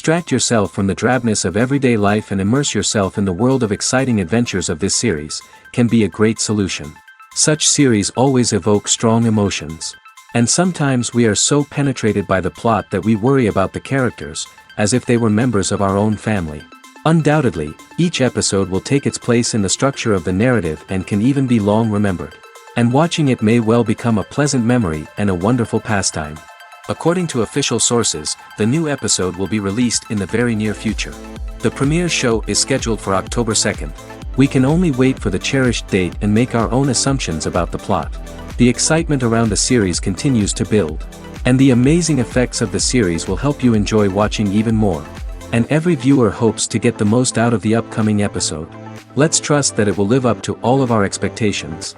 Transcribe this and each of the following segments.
Distract yourself from the drabness of everyday life and immerse yourself in the world of exciting adventures of this series, can be a great solution. Such series always evoke strong emotions. And sometimes we are so penetrated by the plot that we worry about the characters, as if they were members of our own family. Undoubtedly, each episode will take its place in the structure of the narrative and can even be long remembered. And watching it may well become a pleasant memory and a wonderful pastime. According to official sources, the new episode will be released in the very near future. The premiere show is scheduled for October 2nd. We can only wait for the cherished date and make our own assumptions about the plot. The excitement around the series continues to build. And the amazing effects of the series will help you enjoy watching even more. And every viewer hopes to get the most out of the upcoming episode. Let's trust that it will live up to all of our expectations.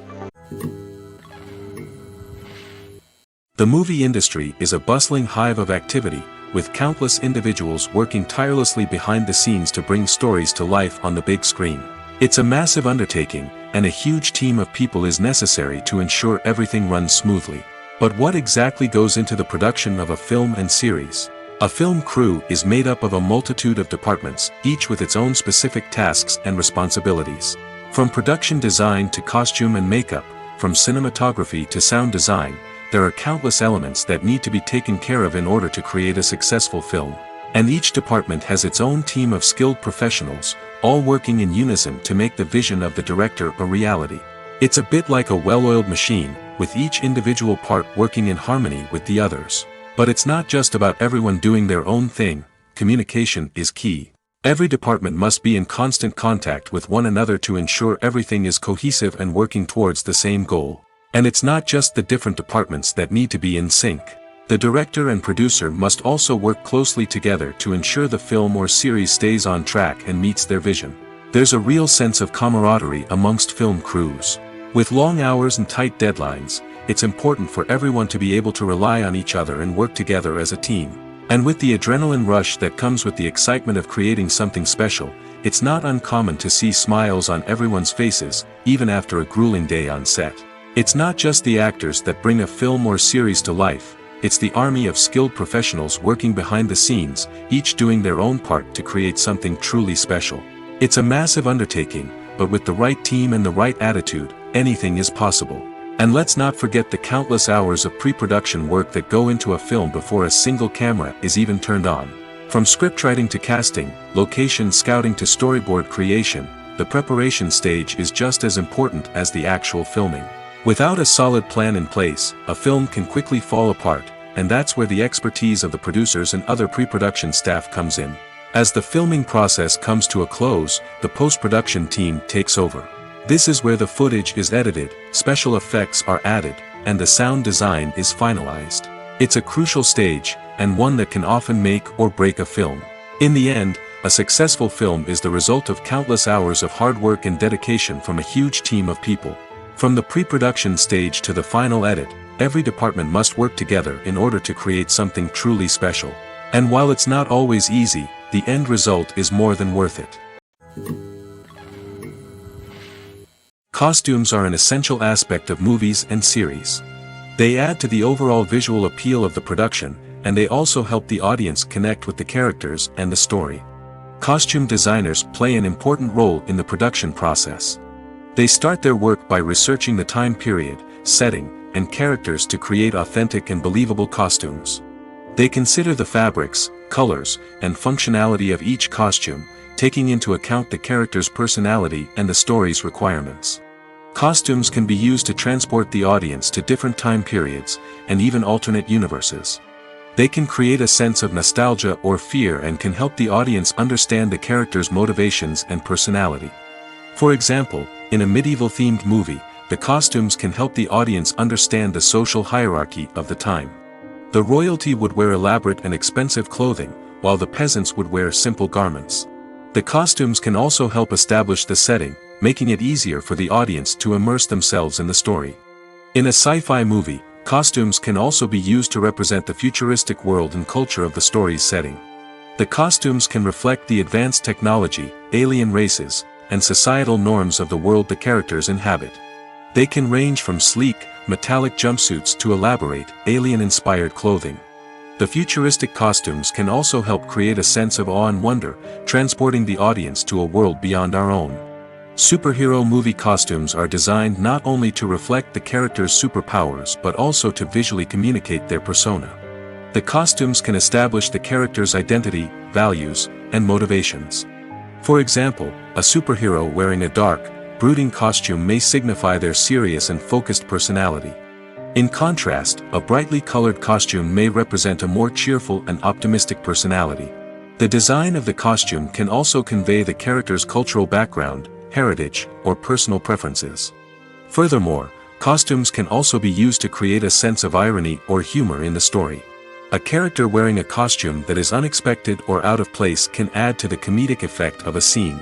The movie industry is a bustling hive of activity, with countless individuals working tirelessly behind the scenes to bring stories to life on the big screen. It's a massive undertaking, and a huge team of people is necessary to ensure everything runs smoothly. But what exactly goes into the production of a film and series? A film crew is made up of a multitude of departments, each with its own specific tasks and responsibilities. From production design to costume and makeup, from cinematography to sound design, there are countless elements that need to be taken care of in order to create a successful film. And each department has its own team of skilled professionals, all working in unison to make the vision of the director a reality. It's a bit like a well-oiled machine, with each individual part working in harmony with the others. But it's not just about everyone doing their own thing. Communication is key. Every department must be in constant contact with one another to ensure everything is cohesive and working towards the same goal. And it's not just the different departments that need to be in sync. The director and producer must also work closely together to ensure the film or series stays on track and meets their vision. There's a real sense of camaraderie amongst film crews. With long hours and tight deadlines, it's important for everyone to be able to rely on each other and work together as a team. And with the adrenaline rush that comes with the excitement of creating something special, it's not uncommon to see smiles on everyone's faces, even after a grueling day on set. It's not just the actors that bring a film or series to life, it's the army of skilled professionals working behind the scenes, each doing their own part to create something truly special. It's a massive undertaking, but with the right team and the right attitude, anything is possible. And let's not forget the countless hours of pre-production work that go into a film before a single camera is even turned on. From scriptwriting to casting, location scouting to storyboard creation, the preparation stage is just as important as the actual filming. Without a solid plan in place, a film can quickly fall apart, and that's where the expertise of the producers and other pre-production staff comes in. As the filming process comes to a close, the post-production team takes over. This is where the footage is edited, special effects are added, and the sound design is finalized. It's a crucial stage, and one that can often make or break a film. In the end, a successful film is the result of countless hours of hard work and dedication from a huge team of people. From the pre-production stage to the final edit, every department must work together in order to create something truly special. And while it's not always easy, the end result is more than worth it. Costumes are an essential aspect of movies and series. They add to the overall visual appeal of the production, and they also help the audience connect with the characters and the story. Costume designers play an important role in the production process. They start their work by researching the time period, setting, and characters to create authentic and believable costumes. They consider the fabrics, colors, and functionality of each costume, taking into account the character's personality and the story's requirements. Costumes can be used to transport the audience to different time periods, and even alternate universes. They can create a sense of nostalgia or fear and can help the audience understand the character's motivations and personality. For example, in a medieval-themed movie, the costumes can help the audience understand the social hierarchy of the time. The royalty would wear elaborate and expensive clothing, while the peasants would wear simple garments. The costumes can also help establish the setting, making it easier for the audience to immerse themselves in the story. In a sci-fi movie, costumes can also be used to represent the futuristic world and culture of the story's setting. The costumes can reflect the advanced technology, alien races, and societal norms of the world the characters inhabit. They can range from sleek, metallic jumpsuits to elaborate, alien-inspired clothing. The futuristic costumes can also help create a sense of awe and wonder, transporting the audience to a world beyond our own. Superhero movie costumes are designed not only to reflect the character's superpowers but also to visually communicate their persona. The costumes can establish the character's identity, values, and motivations. For example, a superhero wearing a dark, brooding costume may signify their serious and focused personality. In contrast, a brightly colored costume may represent a more cheerful and optimistic personality. The design of the costume can also convey the character's cultural background, heritage, or personal preferences. Furthermore, costumes can also be used to create a sense of irony or humor in the story. A character wearing a costume that is unexpected or out of place can add to the comedic effect of a scene.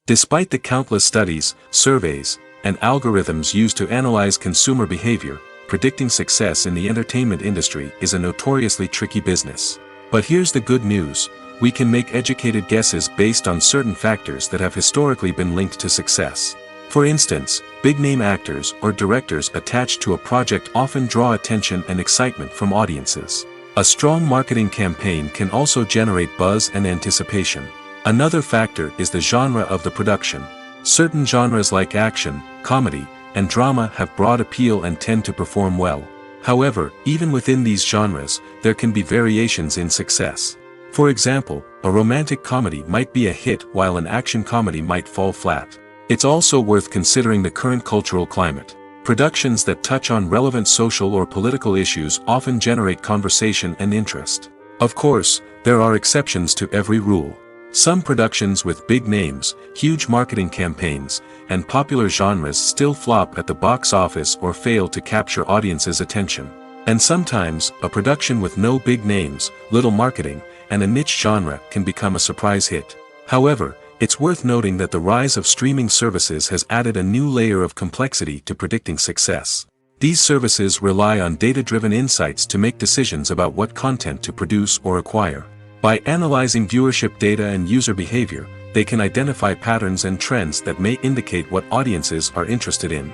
Despite the countless studies, surveys, and algorithms used to analyze consumer behavior, predicting success in the entertainment industry is a notoriously tricky business. But here's the good news: we can make educated guesses based on certain factors that have historically been linked to success. For instance, big-name actors or directors attached to a project often draw attention and excitement from audiences. A strong marketing campaign can also generate buzz and anticipation. Another factor is the genre of the production. Certain genres like action, comedy, and drama have broad appeal and tend to perform well. However, even within these genres, there can be variations in success. For example, a romantic comedy might be a hit while an action comedy might fall flat. It's also worth considering the current cultural climate. Productions that touch on relevant social or political issues often generate conversation and interest. Of course, there are exceptions to every rule. Some productions with big names, huge marketing campaigns, and popular genres still flop at the box office or fail to capture audiences' attention. And sometimes, a production with no big names, little marketing, and a niche genre can become a surprise hit. However, it's worth noting that the rise of streaming services has added a new layer of complexity to predicting success. These services rely on data-driven insights to make decisions about what content to produce or acquire. By analyzing viewership data and user behavior, they can identify patterns and trends that may indicate what audiences are interested in.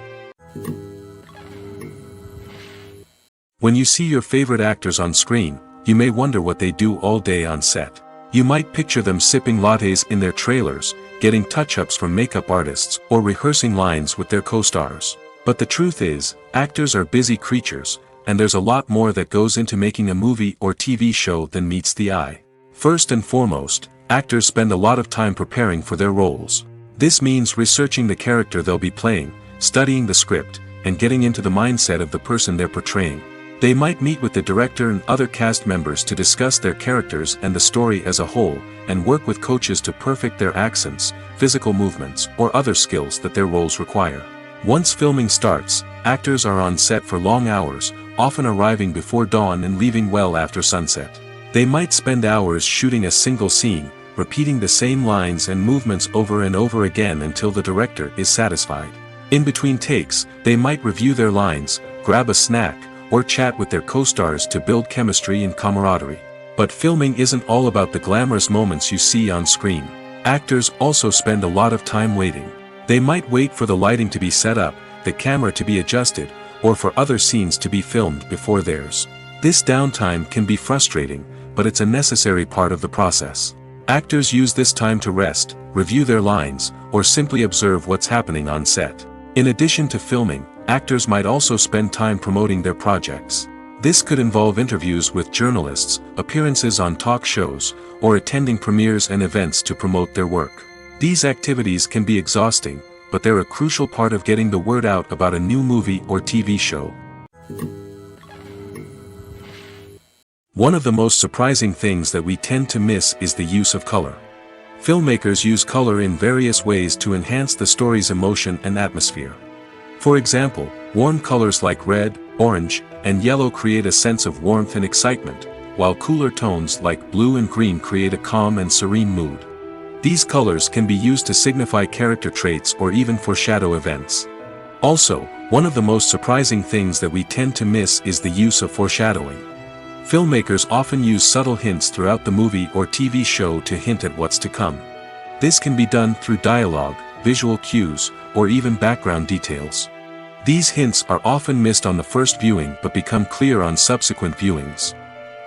When you see your favorite actors on screen, you may wonder what they do all day on set. You might picture them sipping lattes in their trailers, getting touch-ups from makeup artists, or rehearsing lines with their co-stars. But the truth is, actors are busy creatures, and there's a lot more that goes into making a movie or TV show than meets the eye. First and foremost, actors spend a lot of time preparing for their roles. This means researching the character they'll be playing, studying the script, and getting into the mindset of the person they're portraying. They might meet with the director and other cast members to discuss their characters and the story as a whole, and work with coaches to perfect their accents, physical movements, or other skills that their roles require. Once filming starts, actors are on set for long hours, often arriving before dawn and leaving well after sunset. They might spend hours shooting a single scene, repeating the same lines and movements over and over again until the director is satisfied. In between takes, they might review their lines, grab a snack, or chat with their co-stars to build chemistry and camaraderie. But filming isn't all about the glamorous moments you see on screen. Actors also spend a lot of time waiting. They might wait for the lighting to be set up, the camera to be adjusted, or for other scenes to be filmed before theirs. This downtime can be frustrating, but it's a necessary part of the process. Actors use this time to rest, review their lines, or simply observe what's happening on set. In addition to filming, actors might also spend time promoting their projects. This could involve interviews with journalists, appearances on talk shows, or attending premieres and events to promote their work. These activities can be exhausting, but they're a crucial part of getting the word out about a new movie or TV show. One of the most surprising things that we tend to miss is the use of color. Filmmakers use color in various ways to enhance the story's emotion and atmosphere. For example, warm colors like red, orange, and yellow create a sense of warmth and excitement, while cooler tones like blue and green create a calm and serene mood. These colors can be used to signify character traits or even foreshadow events. Also, one of the most surprising things that we tend to miss is the use of foreshadowing. Filmmakers often use subtle hints throughout the movie or TV show to hint at what's to come. This can be done through dialogue, visual cues, or even background details. These hints are often missed on the first viewing but become clear on subsequent viewings.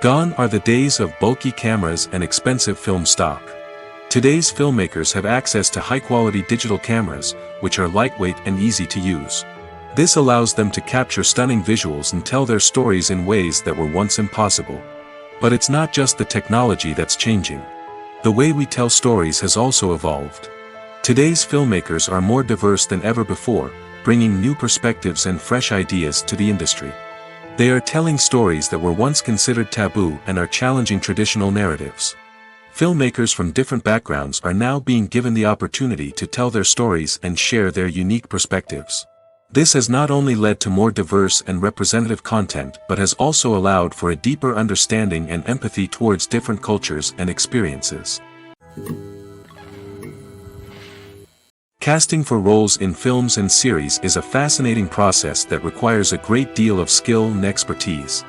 Gone are the days of bulky cameras and expensive film stock. Today's filmmakers have access to high-quality digital cameras, which are lightweight and easy to use. This allows them to capture stunning visuals and tell their stories in ways that were once impossible. But it's not just the technology that's changing. The way we tell stories has also evolved. Today's filmmakers are more diverse than ever before, bringing new perspectives and fresh ideas to the industry. They are telling stories that were once considered taboo and are challenging traditional narratives. Filmmakers from different backgrounds are now being given the opportunity to tell their stories and share their unique perspectives. This has not only led to more diverse and representative content but has also allowed for a deeper understanding and empathy towards different cultures and experiences. Casting for roles in films and series is a fascinating process that requires a great deal of skill and expertise.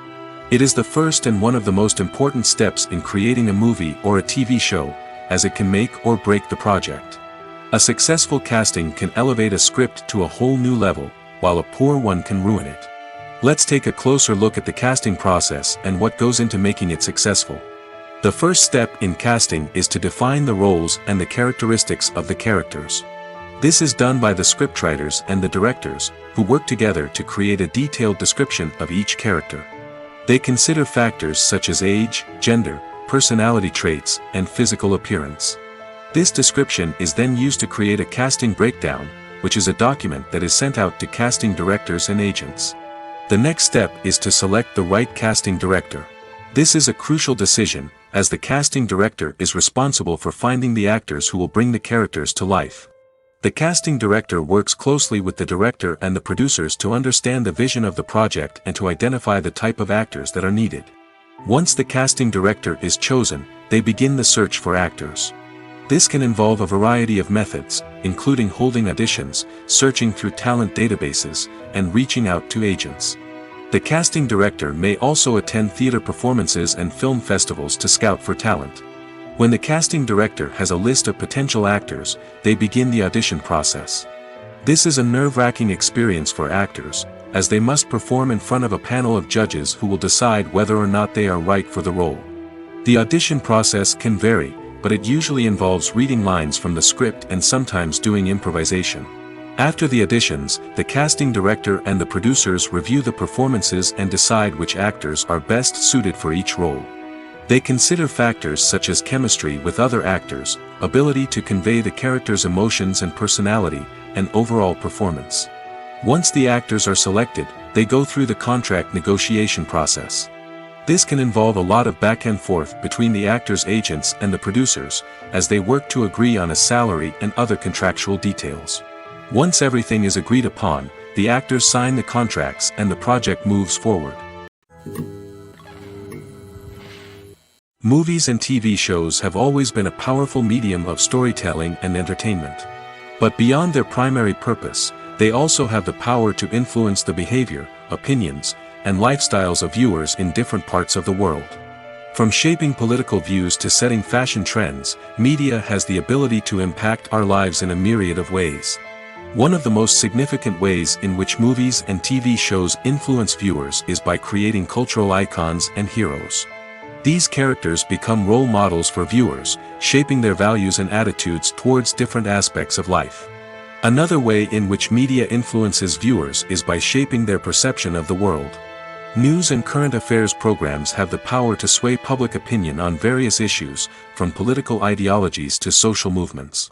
It is the first and one of the most important steps in creating a movie or a TV show, as it can make or break the project. A successful casting can elevate a script to a whole new level, while a poor one can ruin it. Let's take a closer look at the casting process and what goes into making it successful. The first step in casting is to define the roles and the characteristics of the characters. This is done by the scriptwriters and the directors, who work together to create a detailed description of each character. They consider factors such as age, gender, personality traits, and physical appearance. This description is then used to create a casting breakdown, which is a document that is sent out to casting directors and agents. The next step is to select the right casting director. This is a crucial decision, as the casting director is responsible for finding the actors who will bring the characters to life. The casting director works closely with the director and the producers to understand the vision of the project and to identify the type of actors that are needed. Once the casting director is chosen, they begin the search for actors. This can involve a variety of methods, including holding auditions, searching through talent databases, and reaching out to agents. The casting director may also attend theater performances and film festivals to scout for talent. When the casting director has a list of potential actors, they begin the audition process. This is a nerve-wracking experience for actors, as they must perform in front of a panel of judges who will decide whether or not they are right for the role. The audition process can vary, but it usually involves reading lines from the script and sometimes doing improvisation. After the auditions, the casting director and the producers review the performances and decide which actors are best suited for each role. They consider factors such as chemistry with other actors, ability to convey the character's emotions and personality, and overall performance. Once the actors are selected, they go through the contract negotiation process. This can involve a lot of back and forth between the actors' agents and the producers, as they work to agree on a salary and other contractual details. Once everything is agreed upon, the actors sign the contracts and the project moves forward. Movies and TV shows have always been a powerful medium of storytelling and entertainment. But beyond their primary purpose, they also have the power to influence the behavior, opinions, and lifestyles of viewers in different parts of the world. From shaping political views to setting fashion trends, media has the ability to impact our lives in a myriad of ways. One of the most significant ways in which movies and TV shows influence viewers is by creating cultural icons and heroes. These characters become role models for viewers, shaping their values and attitudes towards different aspects of life. Another way in which media influences viewers is by shaping their perception of the world. News and current affairs programs have the power to sway public opinion on various issues, from political ideologies to social movements.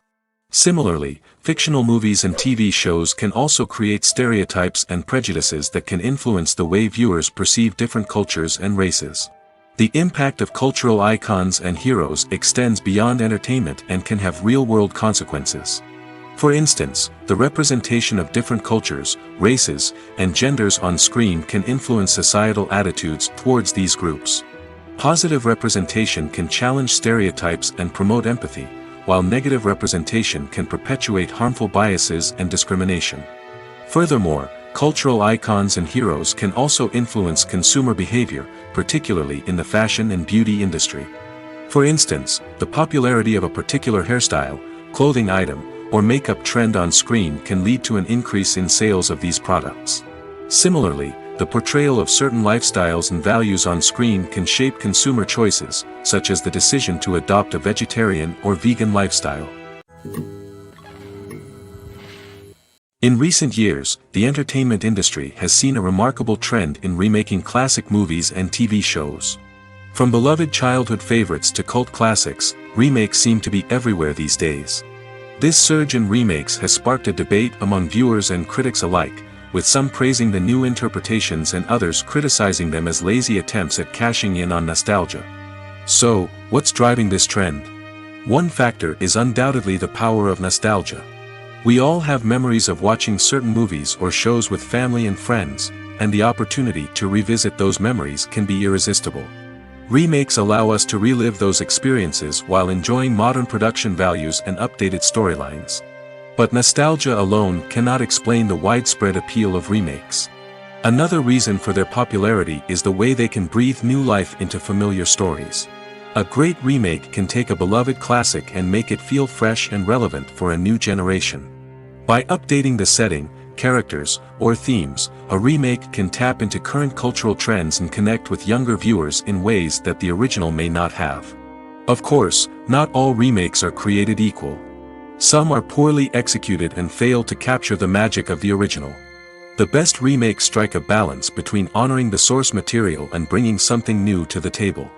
Similarly, fictional movies and TV shows can also create stereotypes and prejudices that can influence the way viewers perceive different cultures and races. The impact of cultural icons and heroes extends beyond entertainment and can have real-world consequences. For instance, the representation of different cultures, races, and genders on screen can influence societal attitudes towards these groups. Positive representation can challenge stereotypes and promote empathy, while negative representation can perpetuate harmful biases and discrimination. Furthermore, cultural icons and heroes can also influence consumer behavior, particularly in the fashion and beauty industry. For instance, the popularity of a particular hairstyle, clothing item, or makeup trend on screen can lead to an increase in sales of these products. Similarly, the portrayal of certain lifestyles and values on screen can shape consumer choices, such as the decision to adopt a vegetarian or vegan lifestyle. In recent years, the entertainment industry has seen a remarkable trend in remaking classic movies and TV shows. From beloved childhood favorites to cult classics, remakes seem to be everywhere these days. This surge in remakes has sparked a debate among viewers and critics alike, with some praising the new interpretations and others criticizing them as lazy attempts at cashing in on nostalgia. So, what's driving this trend? One factor is undoubtedly the power of nostalgia. We all have memories of watching certain movies or shows with family and friends, and the opportunity to revisit those memories can be irresistible. Remakes allow us to relive those experiences while enjoying modern production values and updated storylines. But nostalgia alone cannot explain the widespread appeal of remakes. Another reason for their popularity is the way they can breathe new life into familiar stories. A great remake can take a beloved classic and make it feel fresh and relevant for a new generation. By updating the setting, characters, or themes, a remake can tap into current cultural trends and connect with younger viewers in ways that the original may not have. Of course, not all remakes are created equal. Some are poorly executed and fail to capture the magic of the original. The best remakes strike a balance between honoring the source material and bringing something new to the table.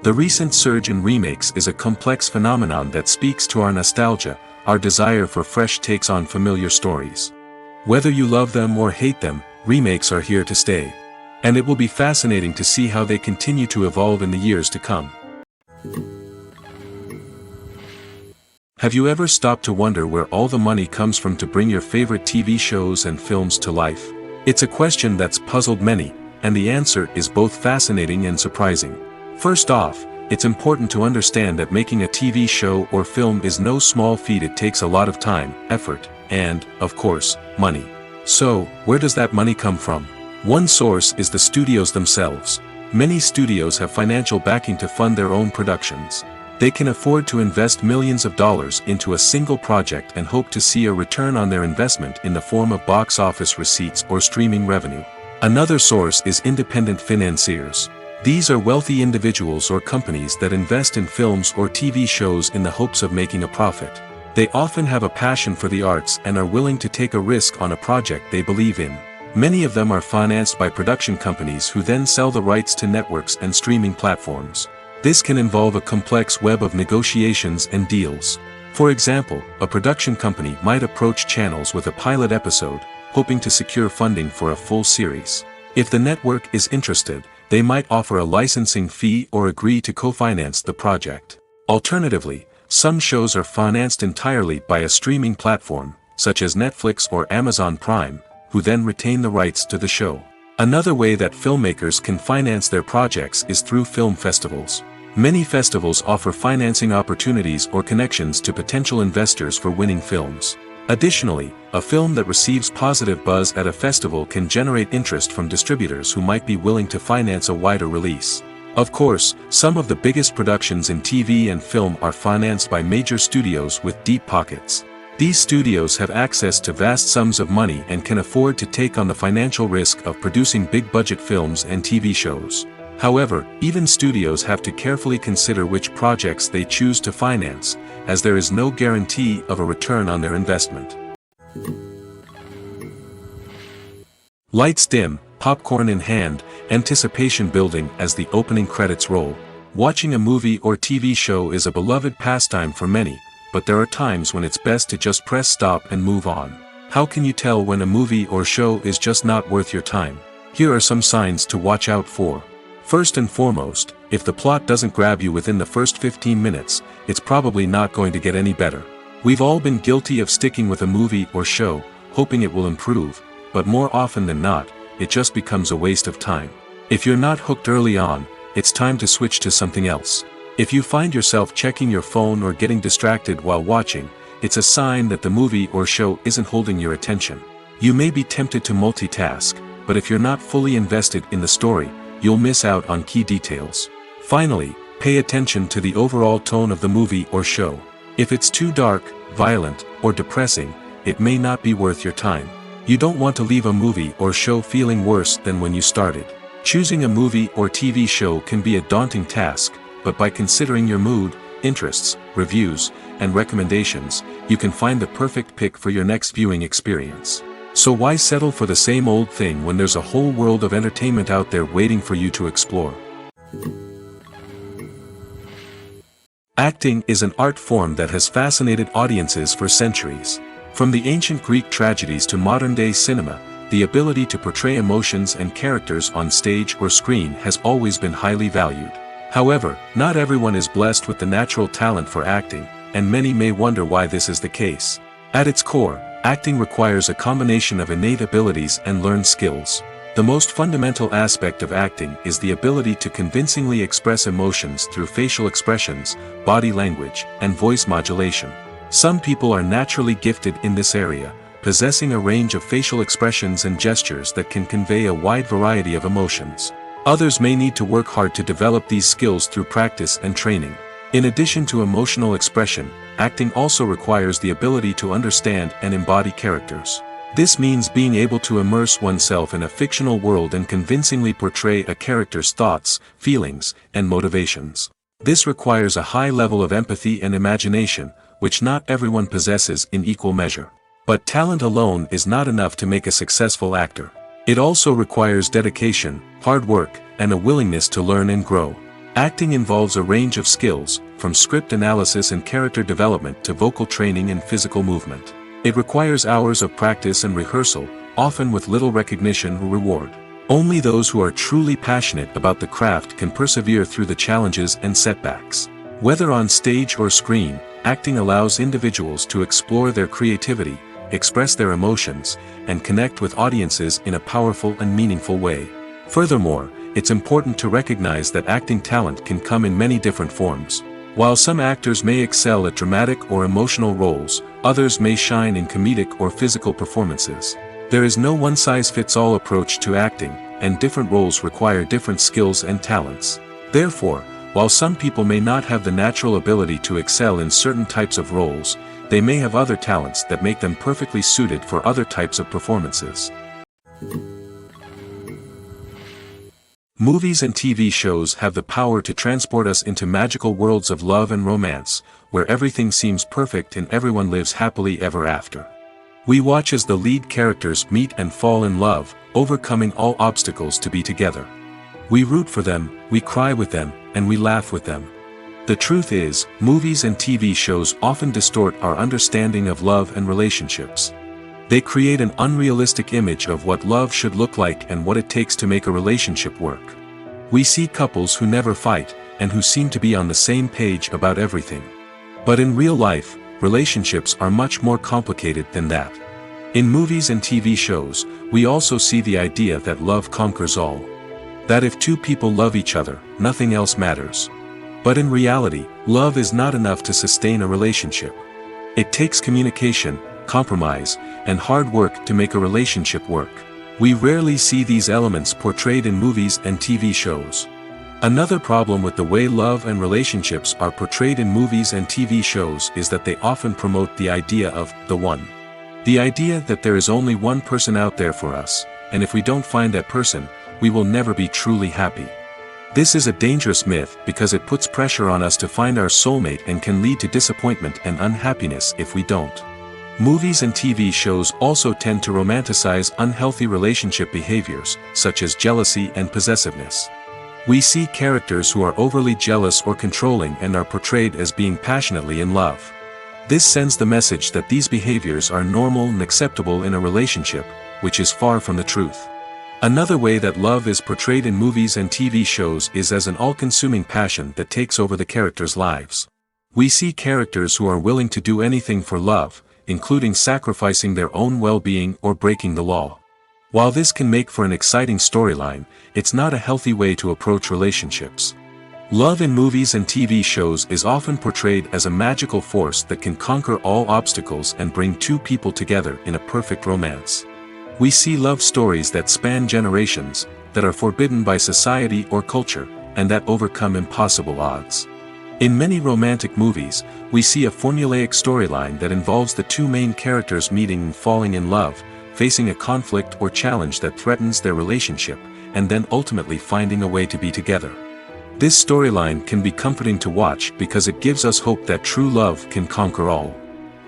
The recent surge in remakes is a complex phenomenon that speaks to our nostalgia, our desire for fresh takes on familiar stories. Whether you love them or hate them, remakes are here to stay. And it will be fascinating to see how they continue to evolve in the years to come. Have you ever stopped to wonder where all the money comes from to bring your favorite TV shows and films to life? It's a question that's puzzled many, and the answer is both fascinating and surprising. First off, it's important to understand that making a TV show or film is no small feat. It takes a lot of time, effort, and, of course, money. So, where does that money come from? One source is the studios themselves. Many studios have financial backing to fund their own productions. They can afford to invest millions of dollars into a single project and hope to see a return on their investment in the form of box office receipts or streaming revenue. Another source is independent financiers. These are wealthy individuals or companies that invest in films or TV shows in the hopes of making a profit. They often have a passion for the arts and are willing to take a risk on a project they believe in. Many of them are financed by production companies who then sell the rights to networks and streaming platforms. This can involve a complex web of negotiations and deals. For example, a production company might approach channels with a pilot episode, hoping to secure funding for a full series. If the network is interested, they might offer a licensing fee or agree to co-finance the project. Alternatively, some shows are financed entirely by a streaming platform, such as Netflix or Amazon Prime, who then retain the rights to the show. Another way that filmmakers can finance their projects is through film festivals. Many festivals offer financing opportunities or connections to potential investors for winning films. Additionally, a film that receives positive buzz at a festival can generate interest from distributors who might be willing to finance a wider release. Of course, some of the biggest productions in TV and film are financed by major studios with deep pockets. These studios have access to vast sums of money and can afford to take on the financial risk of producing big-budget films and TV shows. However, even studios have to carefully consider which projects they choose to finance, as there is no guarantee of a return on their investment. Lights dim, popcorn in hand, anticipation building as the opening credits roll. Watching a movie or TV show is a beloved pastime for many, but there are times when it's best to just press stop and move on. How can you tell when a movie or show is just not worth your time? Here are some signs to watch out for. First and foremost, if the plot doesn't grab you within the first 15 minutes, it's probably not going to get any better. We've all been guilty of sticking with a movie or show, hoping it will improve, but more often than not, it just becomes a waste of time. If you're not hooked early on, it's time to switch to something else. If you find yourself checking your phone or getting distracted while watching, it's a sign that the movie or show isn't holding your attention. You may be tempted to multitask, but if you're not fully invested in the story, you'll miss out on key details. Finally, pay attention to the overall tone of the movie or show. If it's too dark, violent, or depressing, it may not be worth your time. You don't want to leave a movie or show feeling worse than when you started. Choosing a movie or TV show can be a daunting task, but by considering your mood, interests, reviews, and recommendations, you can find the perfect pick for your next viewing experience. So why settle for the same old thing when there's a whole world of entertainment out there waiting for you to explore? Acting is an art form that has fascinated audiences for centuries. From the ancient Greek tragedies to modern-day cinema, the ability to portray emotions and characters on stage or screen has always been highly valued. However, not everyone is blessed with the natural talent for acting, and many may wonder why this is the case. At its core, acting requires a combination of innate abilities and learned skills. The most fundamental aspect of acting is the ability to convincingly express emotions through facial expressions, body language, and voice modulation. Some people are naturally gifted in this area, possessing a range of facial expressions and gestures that can convey a wide variety of emotions. Others may need to work hard to develop these skills through practice and training. In addition to emotional expression, acting also requires the ability to understand and embody characters. This means being able to immerse oneself in a fictional world and convincingly portray a character's thoughts, feelings, and motivations. This requires a high level of empathy and imagination, which not everyone possesses in equal measure. But talent alone is not enough to make a successful actor. It also requires dedication, hard work, and a willingness to learn and grow. Acting involves a range of skills, from script analysis and character development to vocal training and physical movement. It requires hours of practice and rehearsal, often with little recognition or reward. Only those who are truly passionate about the craft can persevere through the challenges and setbacks. Whether on stage or screen, acting allows individuals to explore their creativity, express their emotions, and connect with audiences in a powerful and meaningful way. Furthermore, it's important to recognize that acting talent can come in many different forms. While some actors may excel at dramatic or emotional roles, others may shine in comedic or physical performances. There is no one-size-fits-all approach to acting, and different roles require different skills and talents. Therefore, while some people may not have the natural ability to excel in certain types of roles, they may have other talents that make them perfectly suited for other types of performances. Movies and TV shows have the power to transport us into magical worlds of love and romance, where everything seems perfect and everyone lives happily ever after. We watch as the lead characters meet and fall in love, overcoming all obstacles to be together. We root for them, we cry with them, and we laugh with them. The truth is, movies and TV shows often distort our understanding of love and relationships. They create an unrealistic image of what love should look like and what it takes to make a relationship work. We see couples who never fight, and who seem to be on the same page about everything. But in real life, relationships are much more complicated than that. In movies and TV shows, we also see the idea that love conquers all. That if two people love each other, nothing else matters. But in reality, love is not enough to sustain a relationship. It takes communication, compromise, and hard work to make a relationship work. We rarely see these elements portrayed in movies and TV shows. Another problem with the way love and relationships are portrayed in movies and TV shows is that they often promote the idea of the one. The idea that there is only one person out there for us, and if we don't find that person, we will never be truly happy. This is a dangerous myth because it puts pressure on us to find our soulmate and can lead to disappointment and unhappiness if we don't. Movies and TV shows also tend to romanticize unhealthy relationship behaviors, such as jealousy and possessiveness. We see characters who are overly jealous or controlling and are portrayed as being passionately in love. This sends the message that these behaviors are normal and acceptable in a relationship, which is far from the truth. Another way that love is portrayed in movies and TV shows is as an all-consuming passion that takes over the characters' lives. We see characters who are willing to do anything for love, including sacrificing their own well-being or breaking the law. While this can make for an exciting storyline, it's not a healthy way to approach relationships. Love in movies and TV shows is often portrayed as a magical force that can conquer all obstacles and bring two people together in a perfect romance. We see love stories that span generations, that are forbidden by society or culture, and that overcome impossible odds. In many romantic movies, we see a formulaic storyline that involves the two main characters meeting and falling in love, facing a conflict or challenge that threatens their relationship, and then ultimately finding a way to be together. This storyline can be comforting to watch because it gives us hope that true love can conquer all.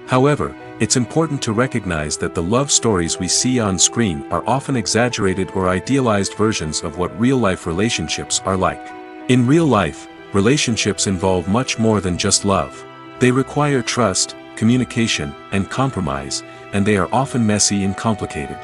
However, it's important to recognize that the love stories we see on screen are often exaggerated or idealized versions of what real-life relationships are like. In real life, relationships involve much more than just love. They require trust, communication, and compromise, and they are often messy and complicated.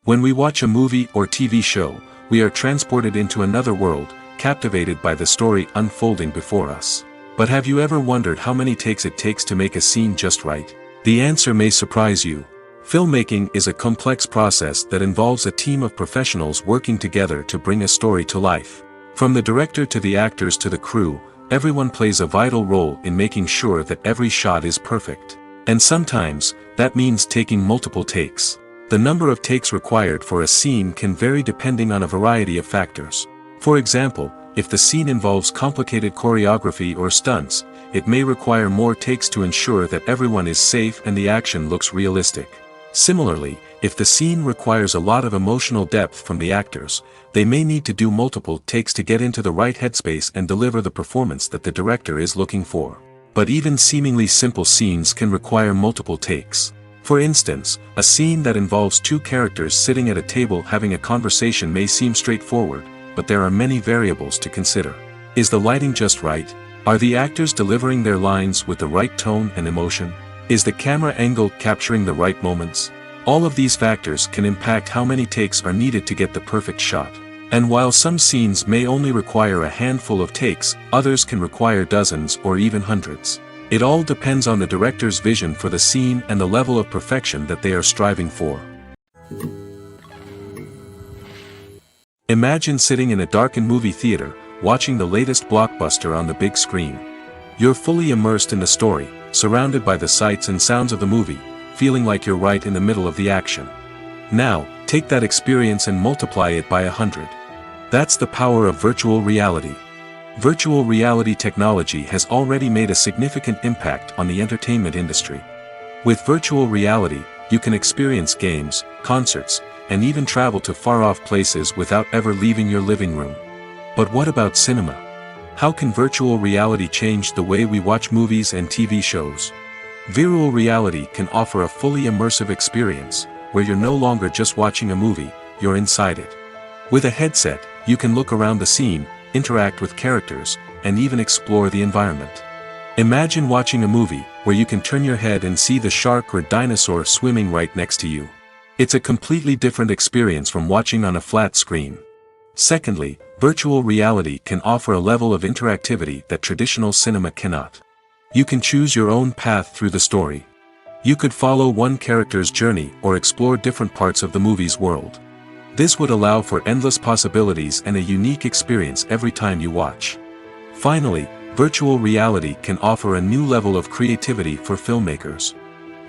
When we watch a movie or TV show, we are transported into another world, captivated by the story unfolding before us. But have you ever wondered how many takes it takes to make a scene just right? The answer may surprise you. Filmmaking is a complex process that involves a team of professionals working together to bring a story to life. From the director to the actors to the crew, everyone plays a vital role in making sure that every shot is perfect. And sometimes, that means taking multiple takes. The number of takes required for a scene can vary depending on a variety of factors. For example, if the scene involves complicated choreography or stunts, it may require more takes to ensure that everyone is safe and the action looks realistic. Similarly, if the scene requires a lot of emotional depth from the actors, they may need to do multiple takes to get into the right headspace and deliver the performance that the director is looking for. But even seemingly simple scenes can require multiple takes. For instance, a scene that involves two characters sitting at a table having a conversation may seem straightforward, but there are many variables to consider. Is the lighting just right? Are the actors delivering their lines with the right tone and emotion? Is the camera angle capturing the right moments? All of these factors can impact how many takes are needed to get the perfect shot. And while some scenes may only require a handful of takes, others can require dozens or even hundreds. It all depends on the director's vision for the scene and the level of perfection that they are striving for. Imagine sitting in a darkened movie theater, watching the latest blockbuster on the big screen. You're fully immersed in the story, surrounded by the sights and sounds of the movie, feeling like you're right in the middle of the action. Now, take that experience and multiply it by 100. That's the power of virtual reality. Virtual reality technology has already made a significant impact on the entertainment industry. With virtual reality, you can experience games, concerts, and even travel to far-off places without ever leaving your living room. But what about cinema? How can virtual reality change the way we watch movies and TV shows? Virtual reality can offer a fully immersive experience, where you're no longer just watching a movie, you're inside it. With a headset, you can look around the scene, interact with characters, and even explore the environment. Imagine watching a movie, where you can turn your head and see the shark or dinosaur swimming right next to you. It's a completely different experience from watching on a flat screen. Secondly, virtual reality can offer a level of interactivity that traditional cinema cannot. You can choose your own path through the story. You could follow one character's journey or explore different parts of the movie's world. This would allow for endless possibilities and a unique experience every time you watch. Finally, virtual reality can offer a new level of creativity for filmmakers.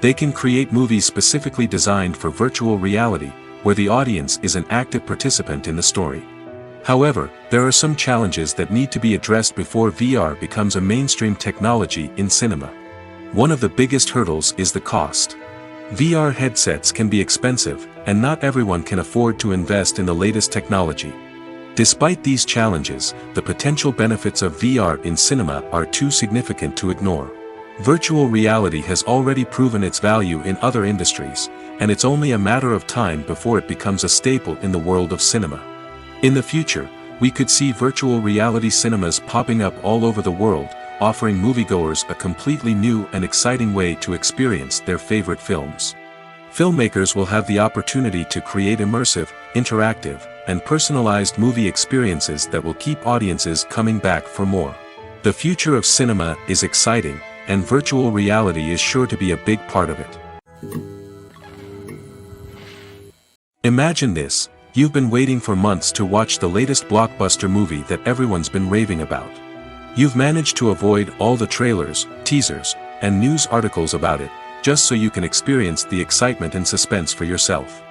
They can create movies specifically designed for virtual reality, where the audience is an active participant in the story. However, there are some challenges that need to be addressed before VR becomes a mainstream technology in cinema. One of the biggest hurdles is the cost. VR headsets can be expensive, and not everyone can afford to invest in the latest technology. Despite these challenges, the potential benefits of VR in cinema are too significant to ignore. Virtual reality has already proven its value in other industries, and it's only a matter of time before it becomes a staple in the world of cinema. In the future, we could see virtual reality cinemas popping up all over the world, offering moviegoers a completely new and exciting way to experience their favorite films. Filmmakers will have the opportunity to create immersive, interactive, and personalized movie experiences that will keep audiences coming back for more. The future of cinema is exciting, and virtual reality is sure to be a big part of it. Imagine this: you've been waiting for months to watch the latest blockbuster movie that everyone's been raving about. You've managed to avoid all the trailers, teasers, and news articles about it, just so you can experience the excitement and suspense for yourself.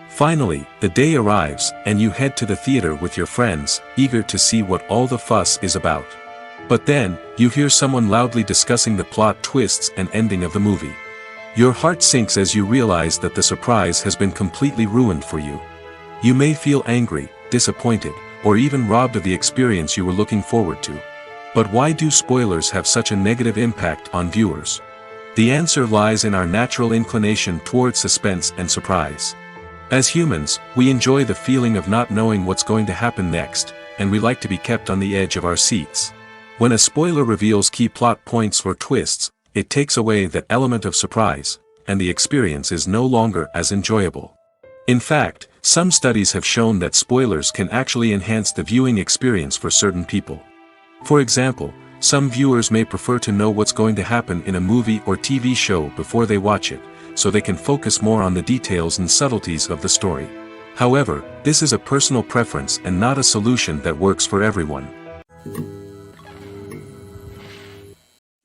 Finally, the day arrives, and you head to the theater with your friends, eager to see what all the fuss is about. But then, you hear someone loudly discussing the plot twists and ending of the movie. Your heart sinks as you realize that the surprise has been completely ruined for you. You may feel angry, disappointed, or even robbed of the experience you were looking forward to. But why do spoilers have such a negative impact on viewers? The answer lies in our natural inclination toward suspense and surprise. As humans, we enjoy the feeling of not knowing what's going to happen next, and we like to be kept on the edge of our seats. When a spoiler reveals key plot points or twists, it takes away that element of surprise, and the experience is no longer as enjoyable. In fact, some studies have shown that spoilers can actually enhance the viewing experience for certain people. For example, some viewers may prefer to know what's going to happen in a movie or TV show before they watch it, so they can focus more on the details and subtleties of the story. However, this is a personal preference and not a solution that works for everyone.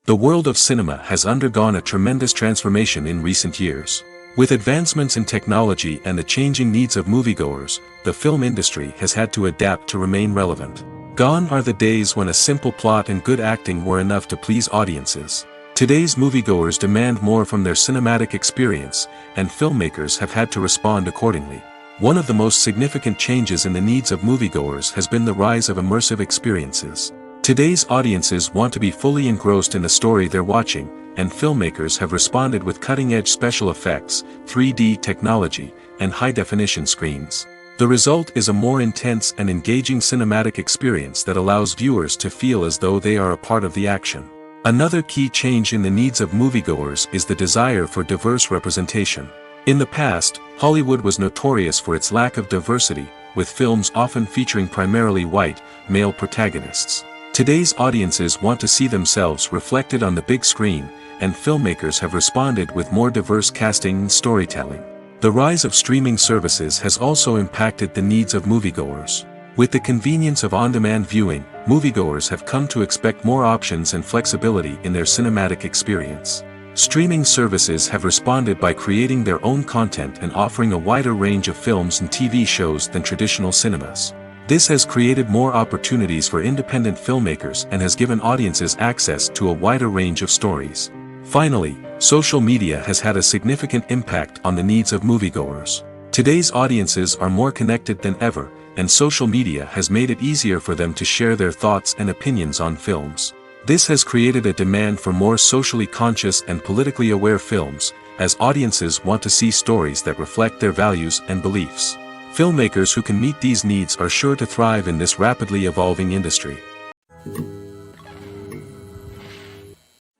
The world of cinema has undergone a tremendous transformation in recent years. With advancements in technology and the changing needs of moviegoers, the film industry has had to adapt to remain relevant. Gone are the days when a simple plot and good acting were enough to please audiences. Today's moviegoers demand more from their cinematic experience, and filmmakers have had to respond accordingly. One of the most significant changes in the needs of moviegoers has been the rise of immersive experiences. Today's audiences want to be fully engrossed in the story they're watching, and filmmakers have responded with cutting-edge special effects, 3D technology, and high-definition screens. The result is a more intense and engaging cinematic experience that allows viewers to feel as though they are a part of the action. Another key change in the needs of moviegoers is the desire for diverse representation. In the past, Hollywood was notorious for its lack of diversity, with films often featuring primarily white, male protagonists. Today's audiences want to see themselves reflected on the big screen, and filmmakers have responded with more diverse casting and storytelling. The rise of streaming services has also impacted the needs of moviegoers. With the convenience of on-demand viewing, moviegoers have come to expect more options and flexibility in their cinematic experience. Streaming services have responded by creating their own content and offering a wider range of films and TV shows than traditional cinemas. This has created more opportunities for independent filmmakers and has given audiences access to a wider range of stories. Finally, social media has had a significant impact on the needs of moviegoers. Today's audiences are more connected than ever, and social media has made it easier for them to share their thoughts and opinions on films. This has created a demand for more socially conscious and politically aware films, as audiences want to see stories that reflect their values and beliefs. Filmmakers who can meet these needs are sure to thrive in this rapidly evolving industry.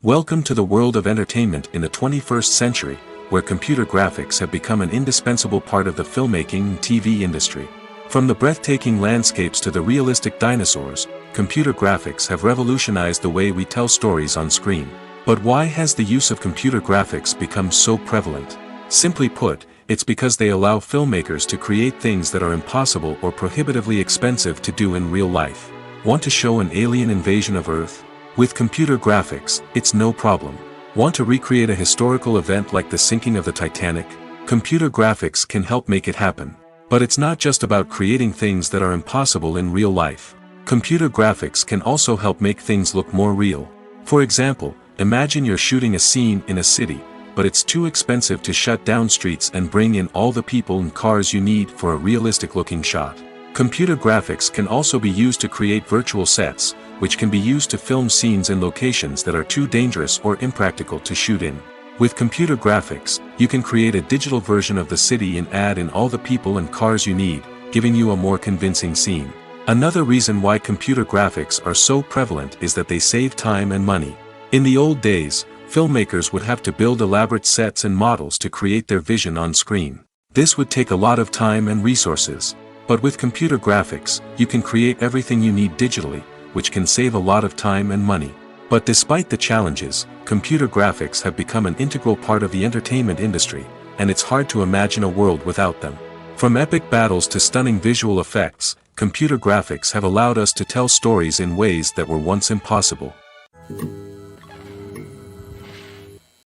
Welcome to the world of entertainment in the 21st century, where computer graphics have become an indispensable part of the filmmaking and TV industry. From the breathtaking landscapes to the realistic dinosaurs, computer graphics have revolutionized the way we tell stories on screen. But why has the use of computer graphics become so prevalent? Simply put, it's because they allow filmmakers to create things that are impossible or prohibitively expensive to do in real life. Want to show an alien invasion of Earth? With computer graphics, it's no problem. Want to recreate a historical event like the sinking of the Titanic? Computer graphics can help make it happen. But it's not just about creating things that are impossible in real life. Computer graphics can also help make things look more real. For example, imagine you're shooting a scene in a city, but it's too expensive to shut down streets and bring in all the people and cars you need for a realistic-looking shot. Computer graphics can also be used to create virtual sets, which can be used to film scenes in locations that are too dangerous or impractical to shoot in. With computer graphics, you can create a digital version of the city and add in all the people and cars you need, giving you a more convincing scene. Another reason why computer graphics are so prevalent is that they save time and money. In the old days, filmmakers would have to build elaborate sets and models to create their vision on screen. This would take a lot of time and resources. But with computer graphics, you can create everything you need digitally, which can save a lot of time and money. But despite the challenges, computer graphics have become an integral part of the entertainment industry, and it's hard to imagine a world without them. From epic battles to stunning visual effects, computer graphics have allowed us to tell stories in ways that were once impossible.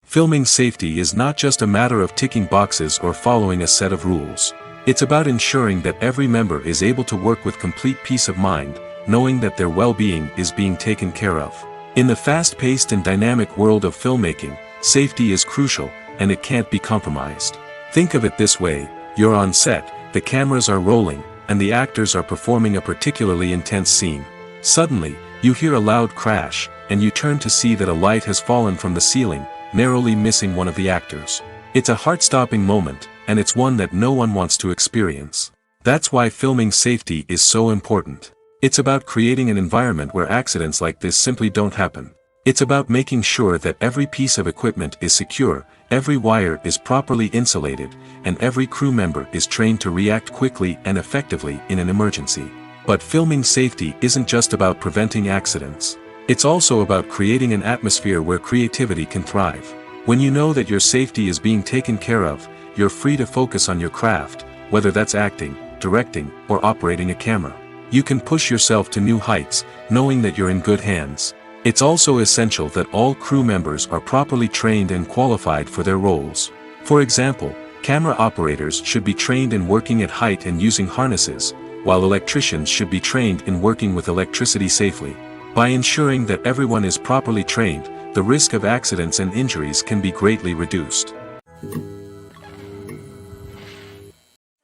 Filming safety is not just a matter of ticking boxes or following a set of rules. It's about ensuring that every member is able to work with complete peace of mind, knowing that their well-being is being taken care of. In the fast-paced and dynamic world of filmmaking, safety is crucial, and it can't be compromised. Think of it this way: you're on set, the cameras are rolling, and the actors are performing a particularly intense scene. Suddenly, you hear a loud crash, and you turn to see that a light has fallen from the ceiling, narrowly missing one of the actors. It's a heart-stopping moment, and it's one that no one wants to experience. That's why filming safety is so important. It's about creating an environment where accidents like this simply don't happen. It's about making sure that every piece of equipment is secure, every wire is properly insulated, and every crew member is trained to react quickly and effectively in an emergency. But filming safety isn't just about preventing accidents. It's also about creating an atmosphere where creativity can thrive. When you know that your safety is being taken care of, you're free to focus on your craft, whether that's acting, directing, or operating a camera. You can push yourself to new heights, knowing that you're in good hands. It's also essential that all crew members are properly trained and qualified for their roles. For example, camera operators should be trained in working at height and using harnesses, while electricians should be trained in working with electricity safely. By ensuring that everyone is properly trained, the risk of accidents and injuries can be greatly reduced.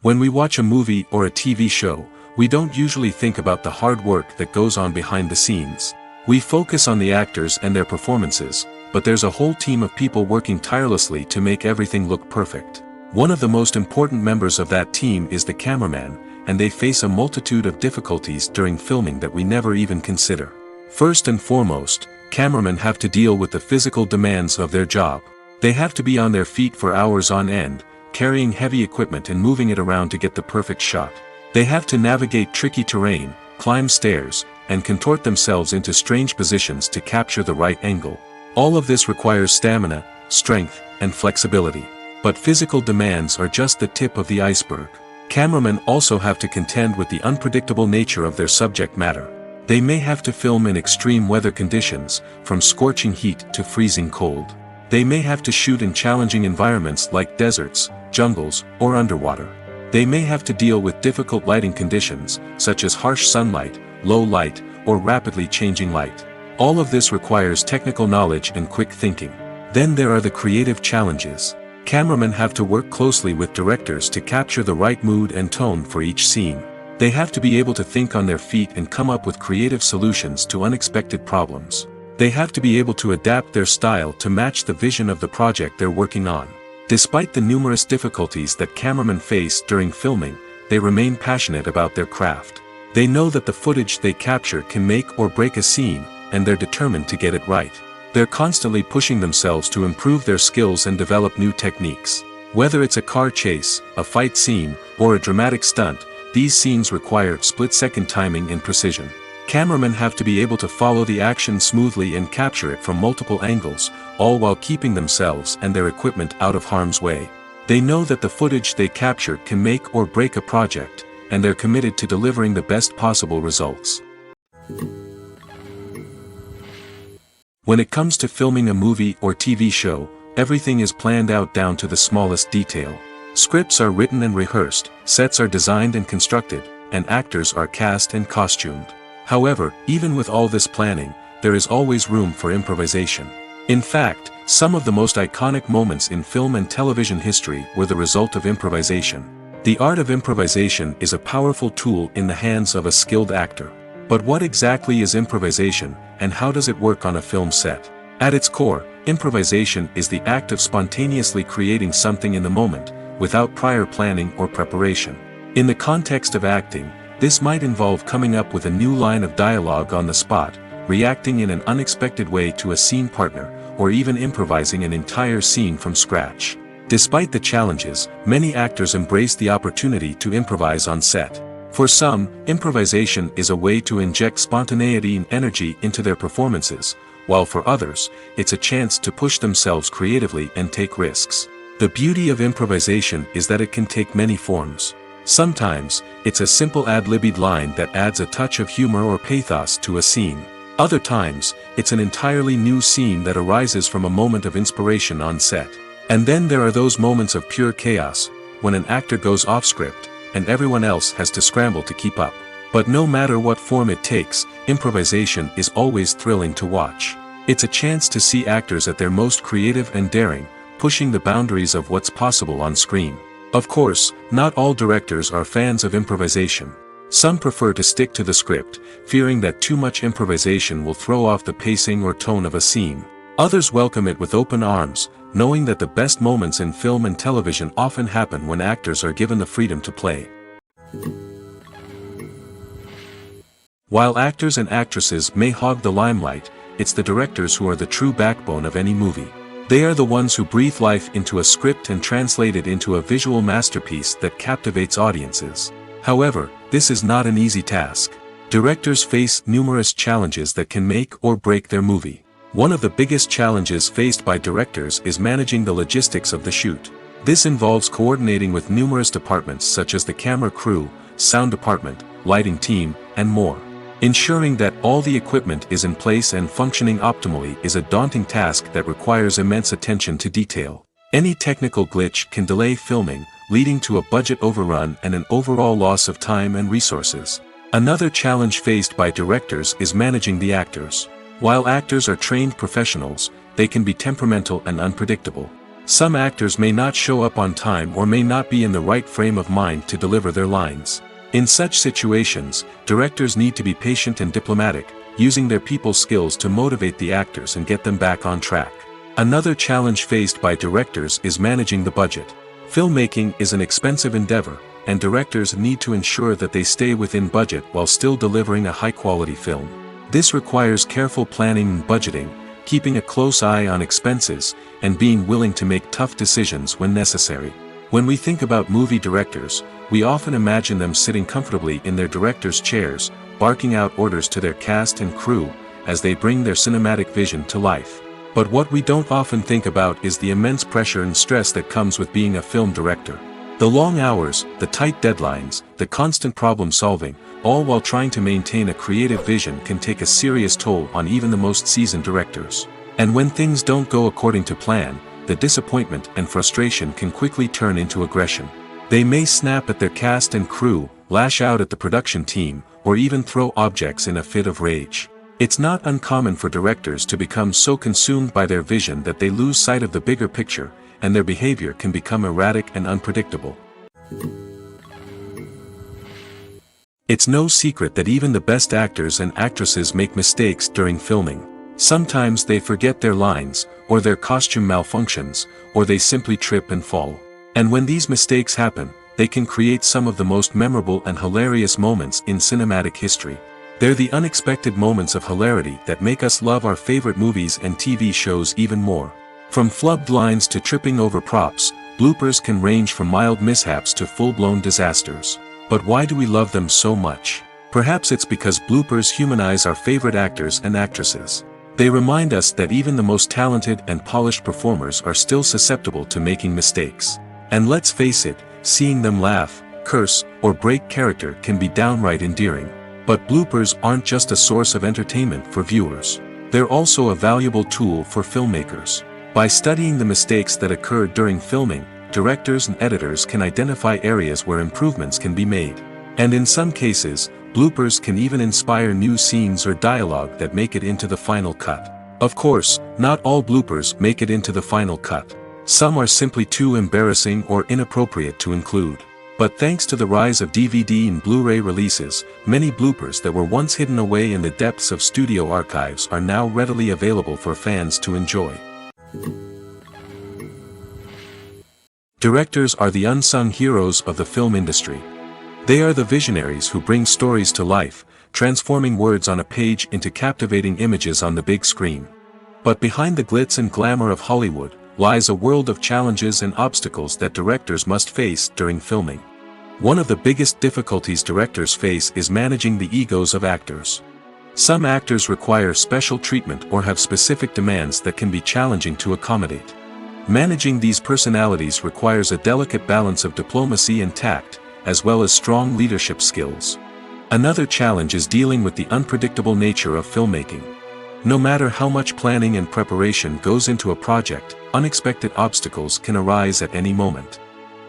When we watch a movie or a TV show, we don't usually think about the hard work that goes on behind the scenes. We focus on the actors and their performances, but there's a whole team of people working tirelessly to make everything look perfect. One of the most important members of that team is the cameraman, and they face a multitude of difficulties during filming that we never even consider. First and foremost, cameramen have to deal with the physical demands of their job. They have to be on their feet for hours on end, carrying heavy equipment and moving it around to get the perfect shot. They have to navigate tricky terrain, climb stairs, and contort themselves into strange positions to capture the right angle. All of this requires stamina, strength, and flexibility. But physical demands are just the tip of the iceberg. Cameramen also have to contend with the unpredictable nature of their subject matter. They may have to film in extreme weather conditions, from scorching heat to freezing cold. They may have to shoot in challenging environments like deserts, jungles, or underwater. They may have to deal with difficult lighting conditions, such as harsh sunlight, low light, or rapidly changing light. All of this requires technical knowledge and quick thinking. Then there are the creative challenges. Cameramen have to work closely with directors to capture the right mood and tone for each scene. They have to be able to think on their feet and come up with creative solutions to unexpected problems. They have to be able to adapt their style to match the vision of the project they're working on. Despite the numerous difficulties that cameramen face during filming, they remain passionate about their craft. They know that the footage they capture can make or break a scene, and they're determined to get it right. They're constantly pushing themselves to improve their skills and develop new techniques. Whether it's a car chase, a fight scene, or a dramatic stunt, these scenes require split-second timing and precision. Cameramen have to be able to follow the action smoothly and capture it from multiple angles, all while keeping themselves and their equipment out of harm's way. They know that the footage they capture can make or break a project, and they're committed to delivering the best possible results. When it comes to filming a movie or TV show, everything is planned out down to the smallest detail. Scripts are written and rehearsed, sets are designed and constructed, and actors are cast and costumed. However, even with all this planning, there is always room for improvisation. In fact, some of the most iconic moments in film and television history were the result of improvisation. The art of improvisation is a powerful tool in the hands of a skilled actor. But what exactly is improvisation, and how does it work on a film set? At its core, improvisation is the act of spontaneously creating something in the moment, without prior planning or preparation. In the context of acting, this might involve coming up with a new line of dialogue on the spot, reacting in an unexpected way to a scene partner, or even improvising an entire scene from scratch. Despite the challenges, many actors embrace the opportunity to improvise on set. For some, improvisation is a way to inject spontaneity and energy into their performances, while for others, it's a chance to push themselves creatively and take risks. The beauty of improvisation is that it can take many forms. Sometimes, it's a simple ad-libbed line that adds a touch of humor or pathos to a scene. Other times, it's an entirely new scene that arises from a moment of inspiration on set. And then there are those moments of pure chaos, when an actor goes off script, and everyone else has to scramble to keep up. But no matter what form it takes, improvisation is always thrilling to watch. It's a chance to see actors at their most creative and daring, pushing the boundaries of what's possible on screen. Of course, not all directors are fans of improvisation. Some prefer to stick to the script, fearing that too much improvisation will throw off the pacing or tone of a scene. Others welcome it with open arms, knowing that the best moments in film and television often happen when actors are given the freedom to play. While actors and actresses may hog the limelight, it's the directors who are the true backbone of any movie. They are the ones who breathe life into a script and translate it into a visual masterpiece that captivates audiences. However, this is not an easy task. Directors face numerous challenges that can make or break their movie. One of the biggest challenges faced by directors is managing the logistics of the shoot. This involves coordinating with numerous departments such as the camera crew, sound department, lighting team, and more. Ensuring that all the equipment is in place and functioning optimally is a daunting task that requires immense attention to detail. Any technical glitch can delay filming, leading to a budget overrun and an overall loss of time and resources. Another challenge faced by directors is managing the actors. While actors are trained professionals, they can be temperamental and unpredictable. Some actors may not show up on time or may not be in the right frame of mind to deliver their lines. In such situations, directors need to be patient and diplomatic, using their people skills to motivate the actors and get them back on track. Another challenge faced by directors is managing the budget. Filmmaking is an expensive endeavor, and directors need to ensure that they stay within budget while still delivering a high-quality film. This requires careful planning and budgeting, keeping a close eye on expenses, and being willing to make tough decisions when necessary. When we think about movie directors, we often imagine them sitting comfortably in their director's chairs, barking out orders to their cast and crew, as they bring their cinematic vision to life. But what we don't often think about is the immense pressure and stress that comes with being a film director. The long hours, the tight deadlines, the constant problem solving, all while trying to maintain a creative vision can take a serious toll on even the most seasoned directors. And when things don't go according to plan, the disappointment and frustration can quickly turn into aggression. They may snap at their cast and crew, lash out at the production team, or even throw objects in a fit of rage. It's not uncommon for directors to become so consumed by their vision that they lose sight of the bigger picture, and their behavior can become erratic and unpredictable. It's no secret that even the best actors and actresses make mistakes during filming. Sometimes they forget their lines, or their costume malfunctions, or they simply trip and fall. And when these mistakes happen, they can create some of the most memorable and hilarious moments in cinematic history. They're the unexpected moments of hilarity that make us love our favorite movies and TV shows even more. From flubbed lines to tripping over props, bloopers can range from mild mishaps to full-blown disasters. But why do we love them so much? Perhaps it's because bloopers humanize our favorite actors and actresses. They remind us that even the most talented and polished performers are still susceptible to making mistakes. And let's face it, seeing them laugh, curse, or break character can be downright endearing. But bloopers aren't just a source of entertainment for viewers. They're also a valuable tool for filmmakers. By studying the mistakes that occurred during filming, directors and editors can identify areas where improvements can be made. And in some cases, bloopers can even inspire new scenes or dialogue that make it into the final cut. Of course, not all bloopers make it into the final cut. Some are simply too embarrassing or inappropriate to include. But thanks to the rise of DVD and Blu-ray releases, many bloopers that were once hidden away in the depths of studio archives are now readily available for fans to enjoy. Directors are the unsung heroes of the film industry. They are the visionaries who bring stories to life, transforming words on a page into captivating images on the big screen. But behind the glitz and glamour of Hollywood lies a world of challenges and obstacles that directors must face during filming. One of the biggest difficulties directors face is managing the egos of actors. Some actors require special treatment or have specific demands that can be challenging to accommodate. Managing these personalities requires a delicate balance of diplomacy and tact, as well as strong leadership skills. Another challenge is dealing with the unpredictable nature of filmmaking. No matter how much planning and preparation goes into a project, unexpected obstacles can arise at any moment.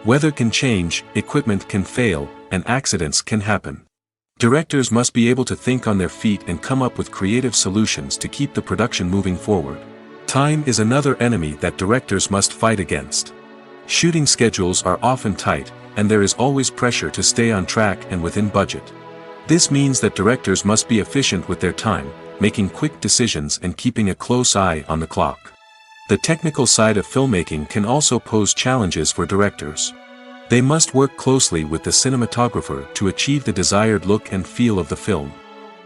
Weather can change, equipment can fail, and accidents can happen. Directors must be able to think on their feet and come up with creative solutions to keep the production moving forward. Time is another enemy that directors must fight against. Shooting schedules are often tight, and there is always pressure to stay on track and within budget. This means that directors must be efficient with their time, making quick decisions and keeping a close eye on the clock. The technical side of filmmaking can also pose challenges for directors. They must work closely with the cinematographer to achieve the desired look and feel of the film.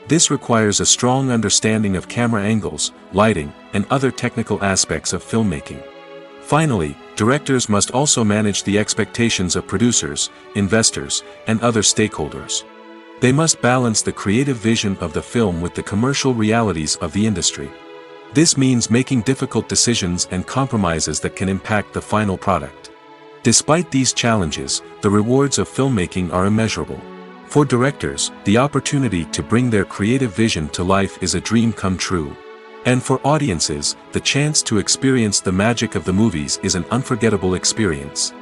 This requires a strong understanding of camera angles, lighting, and other technical aspects of filmmaking. Finally, directors must also manage the expectations of producers, investors, and other stakeholders. They must balance the creative vision of the film with the commercial realities of the industry. This means making difficult decisions and compromises that can impact the final product. Despite these challenges, the rewards of filmmaking are immeasurable. For directors, the opportunity to bring their creative vision to life is a dream come true. And for audiences, the chance to experience the magic of the movies is an unforgettable experience.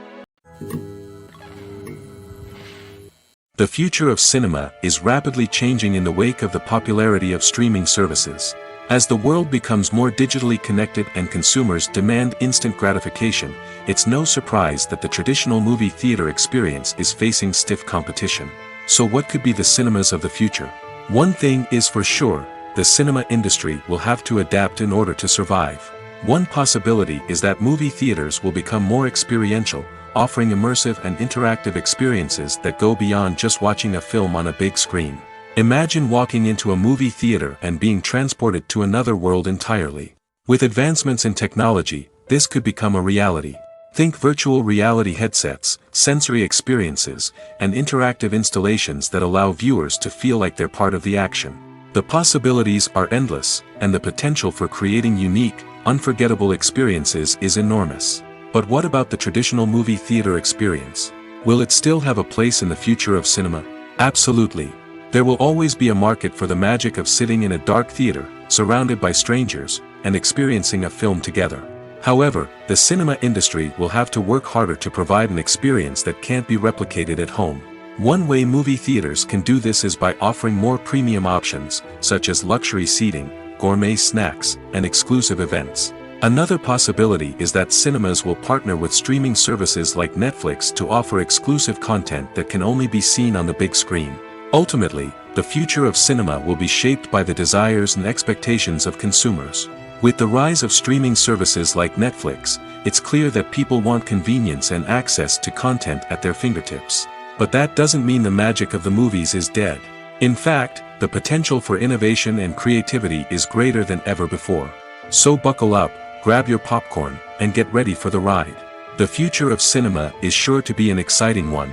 The future of cinema is rapidly changing in the wake of the popularity of streaming services. As the world becomes more digitally connected and consumers demand instant gratification, it's no surprise that the traditional movie theater experience is facing stiff competition. So what could be the cinemas of the future? One thing is for sure, the cinema industry will have to adapt in order to survive. One possibility is that movie theaters will become more experiential, offering immersive and interactive experiences that go beyond just watching a film on a big screen. Imagine walking into a movie theater and being transported to another world entirely. With advancements in technology, this could become a reality. Think virtual reality headsets, sensory experiences, and interactive installations that allow viewers to feel like they're part of the action. The possibilities are endless, and the potential for creating unique, unforgettable experiences is enormous. But what about the traditional movie theater experience? Will it still have a place in the future of cinema? Absolutely. There will always be a market for the magic of sitting in a dark theater, surrounded by strangers, and experiencing a film together. However, the cinema industry will have to work harder to provide an experience that can't be replicated at home. One way movie theaters can do this is by offering more premium options, such as luxury seating, gourmet snacks, and exclusive events. Another possibility is that cinemas will partner with streaming services like Netflix to offer exclusive content that can only be seen on the big screen. Ultimately, the future of cinema will be shaped by the desires and expectations of consumers. With the rise of streaming services like Netflix, it's clear that people want convenience and access to content at their fingertips. But that doesn't mean the magic of the movies is dead. In fact, the potential for innovation and creativity is greater than ever before. So buckle up, grab your popcorn, and get ready for the ride. The future of cinema is sure to be an exciting one.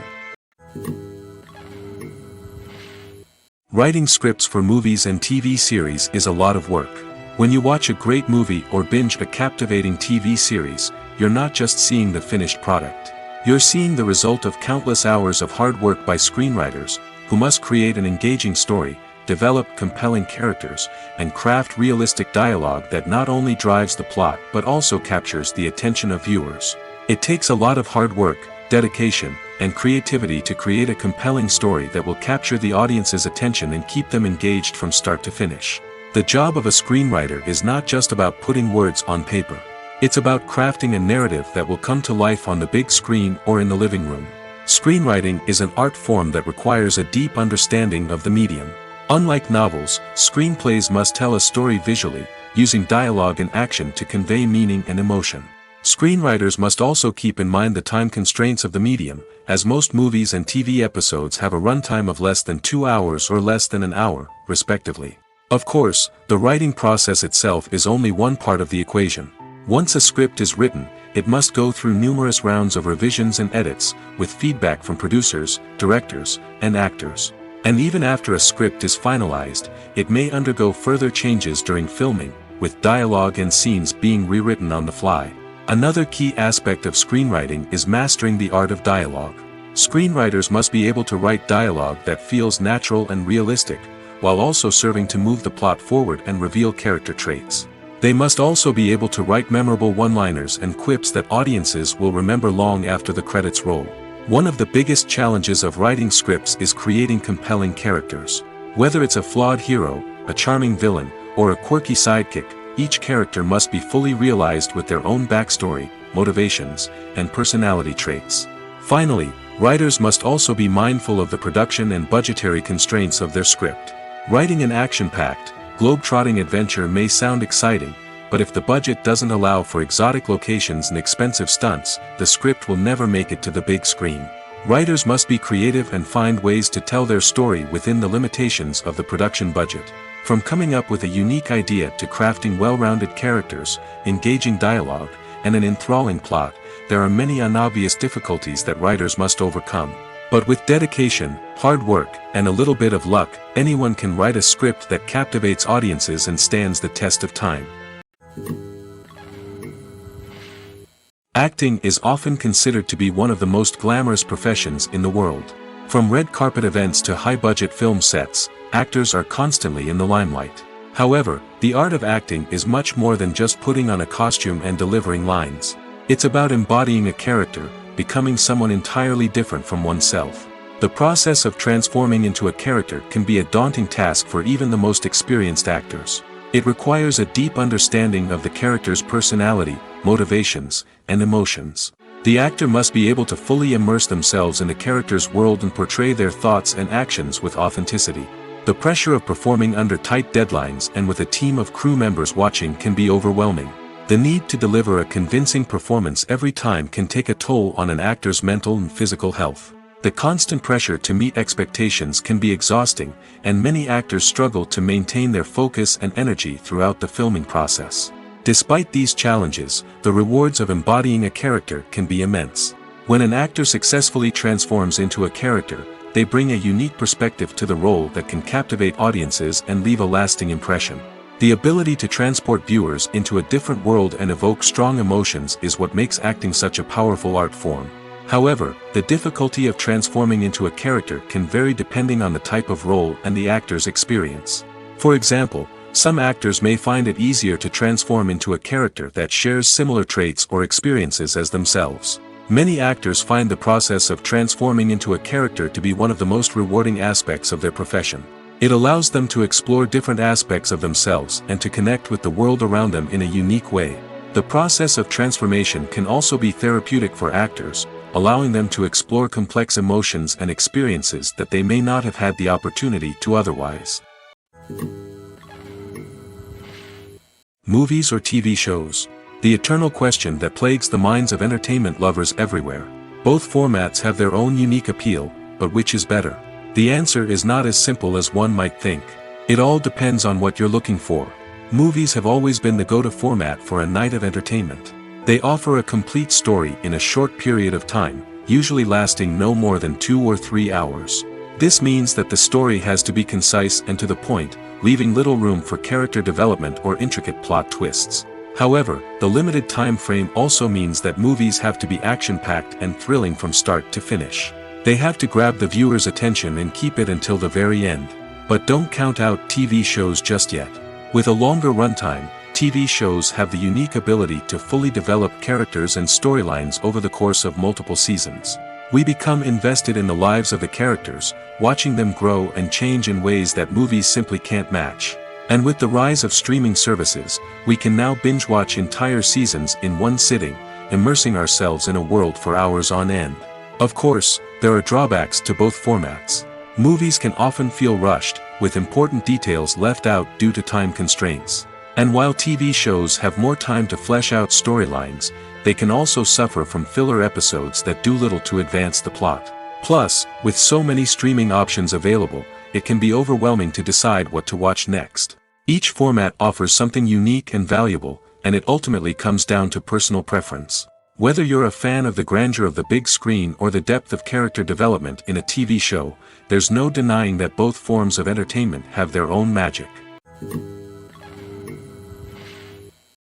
Writing scripts for movies and TV series is a lot of work. When you watch a great movie or binge a captivating TV series, you're not just seeing the finished product. You're seeing the result of countless hours of hard work by screenwriters, who must create an engaging story, develop compelling characters, and craft realistic dialogue that not only drives the plot but also captures the attention of viewers. It takes a lot of hard work, dedication, and creativity to create a compelling story that will capture the audience's attention and keep them engaged from start to finish. The job of a screenwriter is not just about putting words on paper. It's about crafting a narrative that will come to life on the big screen or in the living room. Screenwriting is an art form that requires a deep understanding of the medium. Unlike novels, screenplays must tell a story visually, using dialogue and action to convey meaning and emotion. Screenwriters must also keep in mind the time constraints of the medium, as most movies and TV episodes have a runtime of less than 2 hours or less than an hour, respectively. Of course, the writing process itself is only one part of the equation. Once a script is written, it must go through numerous rounds of revisions and edits, with feedback from producers, directors, and actors. And even after a script is finalized, it may undergo further changes during filming, with dialogue and scenes being rewritten on the fly. Another key aspect of screenwriting is mastering the art of dialogue. Screenwriters must be able to write dialogue that feels natural and realistic, while also serving to move the plot forward and reveal character traits. They must also be able to write memorable one-liners and quips that audiences will remember long after the credits roll. One of the biggest challenges of writing scripts is creating compelling characters. Whether it's a flawed hero, a charming villain, or a quirky sidekick, each character must be fully realized with their own backstory, motivations, and personality traits. Finally, writers must also be mindful of the production and budgetary constraints of their script. Writing an action-packed, globe-trotting adventure may sound exciting, but if the budget doesn't allow for exotic locations and expensive stunts, the script will never make it to the big screen. Writers must be creative and find ways to tell their story within the limitations of the production budget. From coming up with a unique idea to crafting well-rounded characters, engaging dialogue, and an enthralling plot, there are many unobvious difficulties that writers must overcome. But with dedication, hard work, and a little bit of luck, anyone can write a script that captivates audiences and stands the test of time. Acting is often considered to be one of the most glamorous professions in the world. From red carpet events to high-budget film sets, actors are constantly in the limelight. However, the art of acting is much more than just putting on a costume and delivering lines. It's about embodying a character, becoming someone entirely different from oneself. The process of transforming into a character can be a daunting task for even the most experienced actors. It requires a deep understanding of the character's personality, motivations, and emotions. The actor must be able to fully immerse themselves in the character's world and portray their thoughts and actions with authenticity. The pressure of performing under tight deadlines and with a team of crew members watching can be overwhelming. The need to deliver a convincing performance every time can take a toll on an actor's mental and physical health. The constant pressure to meet expectations can be exhausting, and many actors struggle to maintain their focus and energy throughout the filming process. Despite these challenges, the rewards of embodying a character can be immense. When an actor successfully transforms into a character, they bring a unique perspective to the role that can captivate audiences and leave a lasting impression. The ability to transport viewers into a different world and evoke strong emotions is what makes acting such a powerful art form. However, the difficulty of transforming into a character can vary depending on the type of role and the actor's experience. For example, some actors may find it easier to transform into a character that shares similar traits or experiences as themselves. Many actors find the process of transforming into a character to be one of the most rewarding aspects of their profession. It allows them to explore different aspects of themselves and to connect with the world around them in a unique way. The process of transformation can also be therapeutic for actors, allowing them to explore complex emotions and experiences that they may not have had the opportunity to otherwise. Movies or TV shows? The eternal question that plagues the minds of entertainment lovers everywhere. Both formats have their own unique appeal, but which is better? The answer is not as simple as one might think. It all depends on what you're looking for. Movies have always been the go-to format for a night of entertainment. They offer a complete story in a short period of time, usually lasting no more than 2 or 3 hours. This means that the story has to be concise and to the point, leaving little room for character development or intricate plot twists. However, the limited time frame also means that movies have to be action-packed and thrilling from start to finish. They have to grab the viewer's attention and keep it until the very end. But don't count out TV shows just yet. With a longer runtime, TV shows have the unique ability to fully develop characters and storylines over the course of multiple seasons. We become invested in the lives of the characters, watching them grow and change in ways that movies simply can't match. And with the rise of streaming services, we can now binge-watch entire seasons in one sitting, immersing ourselves in a world for hours on end. Of course, there are drawbacks to both formats. Movies can often feel rushed, with important details left out due to time constraints. And while TV shows have more time to flesh out storylines, they can also suffer from filler episodes that do little to advance the plot. Plus, with so many streaming options available, it can be overwhelming to decide what to watch next. Each format offers something unique and valuable, and it ultimately comes down to personal preference. Whether you're a fan of the grandeur of the big screen or the depth of character development in a TV show, there's no denying that both forms of entertainment have their own magic.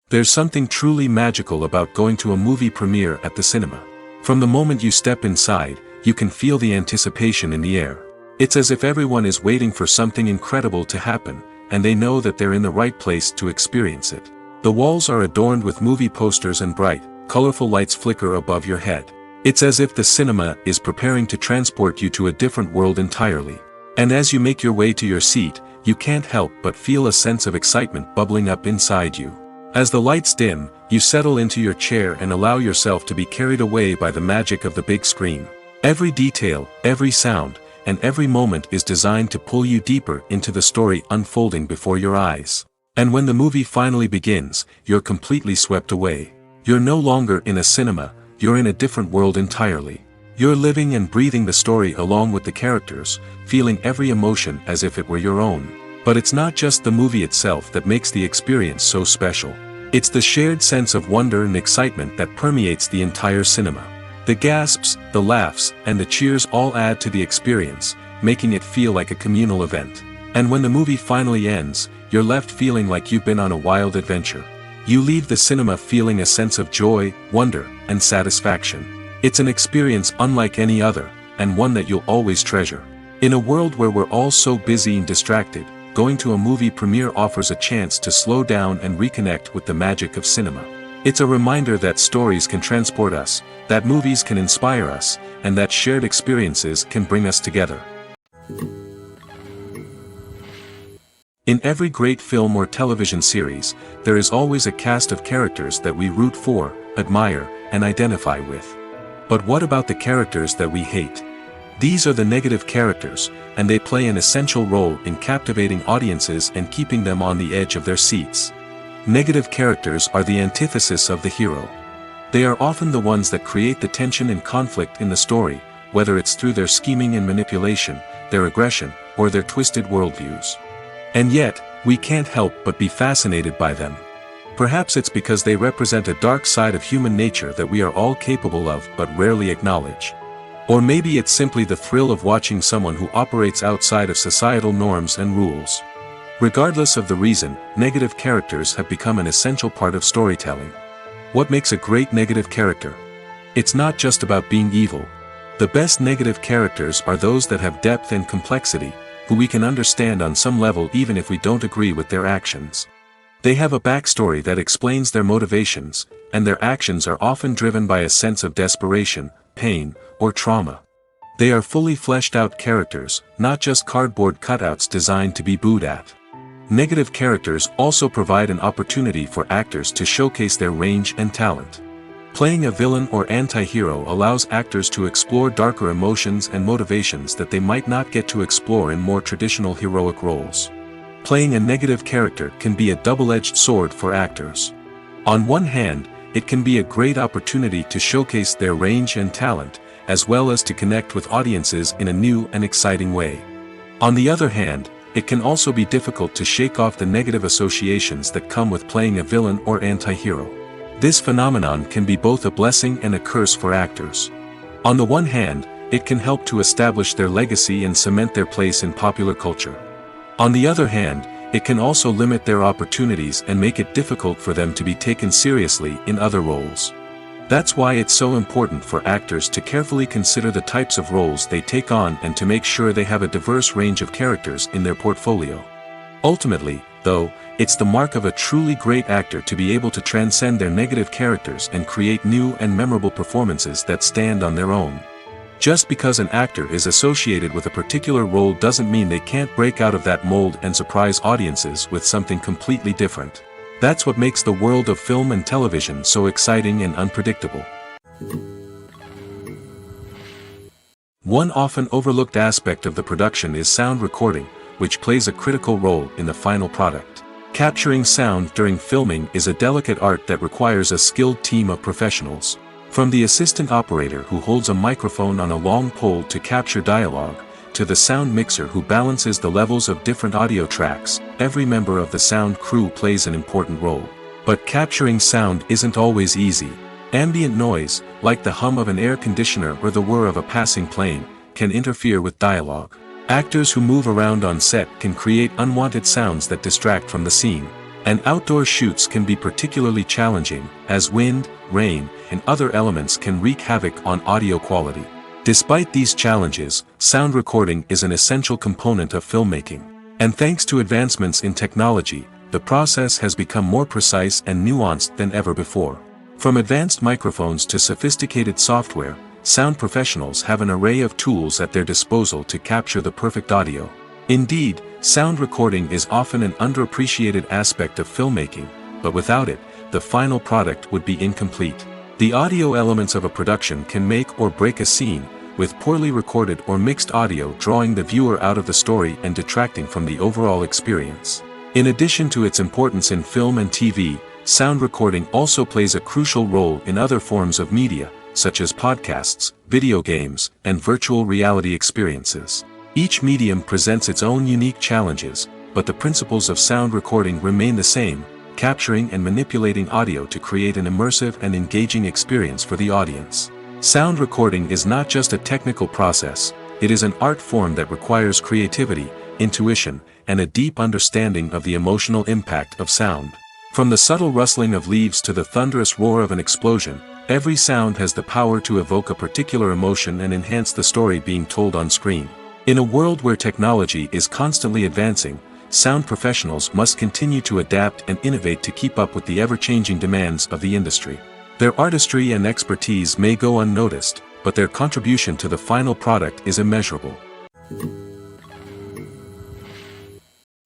There's something truly magical about going to a movie premiere at the cinema. From the moment you step inside, you can feel the anticipation in the air. It's as if everyone is waiting for something incredible to happen, and they know that they're in the right place to experience it. The walls are adorned with movie posters and bright, colorful lights flicker above your head. It's as if the cinema is preparing to transport you to a different world entirely. And as you make your way to your seat, you can't help but feel a sense of excitement bubbling up inside you. As the lights dim, you settle into your chair and allow yourself to be carried away by the magic of the big screen. Every detail, every sound, and every moment is designed to pull you deeper into the story unfolding before your eyes. And when the movie finally begins, you're completely swept away. You're no longer in a cinema, you're in a different world entirely. You're living and breathing the story along with the characters, feeling every emotion as if it were your own. But it's not just the movie itself that makes the experience so special. It's the shared sense of wonder and excitement that permeates the entire cinema. The gasps, the laughs, and the cheers all add to the experience, making it feel like a communal event. And when the movie finally ends, you're left feeling like you've been on a wild adventure. You leave the cinema feeling a sense of joy, wonder, and satisfaction. It's an experience unlike any other, and one that you'll always treasure. In a world where we're all so busy and distracted, going to a movie premiere offers a chance to slow down and reconnect with the magic of cinema. It's a reminder that stories can transport us, that movies can inspire us, and that shared experiences can bring us together. In every great film or television series, there is always a cast of characters that we root for, admire, and identify with. But what about the characters that we hate? These are the negative characters, and they play an essential role in captivating audiences and keeping them on the edge of their seats. Negative characters are the antithesis of the hero. They are often the ones that create the tension and conflict in the story, whether it's through their scheming and manipulation, their aggression, or their twisted worldviews. And yet, we can't help but be fascinated by them. Perhaps it's because they represent a dark side of human nature that we are all capable of but rarely acknowledge. Or maybe it's simply the thrill of watching someone who operates outside of societal norms and rules. Regardless of the reason, negative characters have become an essential part of storytelling. What makes a great negative character? It's not just about being evil. The best negative characters are those that have depth and complexity, who we can understand on some level even if we don't agree with their actions. They have a backstory that explains their motivations, and their actions are often driven by a sense of desperation, pain, or trauma. They are fully fleshed out characters, not just cardboard cutouts designed to be booed at. Negative characters also provide an opportunity for actors to showcase their range and talent. Playing a villain or anti-hero allows actors to explore darker emotions and motivations that they might not get to explore in more traditional heroic roles. Playing a negative character can be a double-edged sword for actors. On one hand, it can be a great opportunity to showcase their range and talent, as well as to connect with audiences in a new and exciting way. On the other hand, it can also be difficult to shake off the negative associations that come with playing a villain or anti-hero. This phenomenon can be both a blessing and a curse for actors. On the one hand, it can help to establish their legacy and cement their place in popular culture. On the other hand, it can also limit their opportunities and make it difficult for them to be taken seriously in other roles. That's why it's so important for actors to carefully consider the types of roles they take on and to make sure they have a diverse range of characters in their portfolio. Ultimately, though, it's the mark of a truly great actor to be able to transcend their negative characters and create new and memorable performances that stand on their own. Just because an actor is associated with a particular role doesn't mean they can't break out of that mold and surprise audiences with something completely different. That's what makes the world of film and television so exciting and unpredictable. One often overlooked aspect of the production is sound recording, which plays a critical role in the final product. Capturing sound during filming is a delicate art that requires a skilled team of professionals. From the assistant operator who holds a microphone on a long pole to capture dialogue, to the sound mixer who balances the levels of different audio tracks, every member of the sound crew plays an important role. But capturing sound isn't always easy. Ambient noise, like the hum of an air conditioner or the whir of a passing plane, can interfere with dialogue. Actors who move around on set can create unwanted sounds that distract from the scene. And outdoor shoots can be particularly challenging, as wind, rain, and other elements can wreak havoc on audio quality. Despite these challenges, sound recording is an essential component of filmmaking. And thanks to advancements in technology, the process has become more precise and nuanced than ever before. From advanced microphones to sophisticated software, sound professionals have an array of tools at their disposal to capture the perfect audio. Indeed, sound recording is often an underappreciated aspect of filmmaking, but without it, the final product would be incomplete. The audio elements of a production can make or break a scene, with poorly recorded or mixed audio drawing the viewer out of the story and detracting from the overall experience. In addition to its importance in film and TV, sound recording also plays a crucial role in other forms of media, such as podcasts, video games, and virtual reality experiences. Each medium presents its own unique challenges, but the principles of sound recording remain the same, capturing and manipulating audio to create an immersive and engaging experience for the audience. Sound recording is not just a technical process, it is an art form that requires creativity, intuition, and a deep understanding of the emotional impact of sound. From the subtle rustling of leaves to the thunderous roar of an explosion, every sound has the power to evoke a particular emotion and enhance the story being told on screen. In a world where technology is constantly advancing, sound professionals must continue to adapt and innovate to keep up with the ever-changing demands of the industry. Their artistry and expertise may go unnoticed, but their contribution to the final product is immeasurable.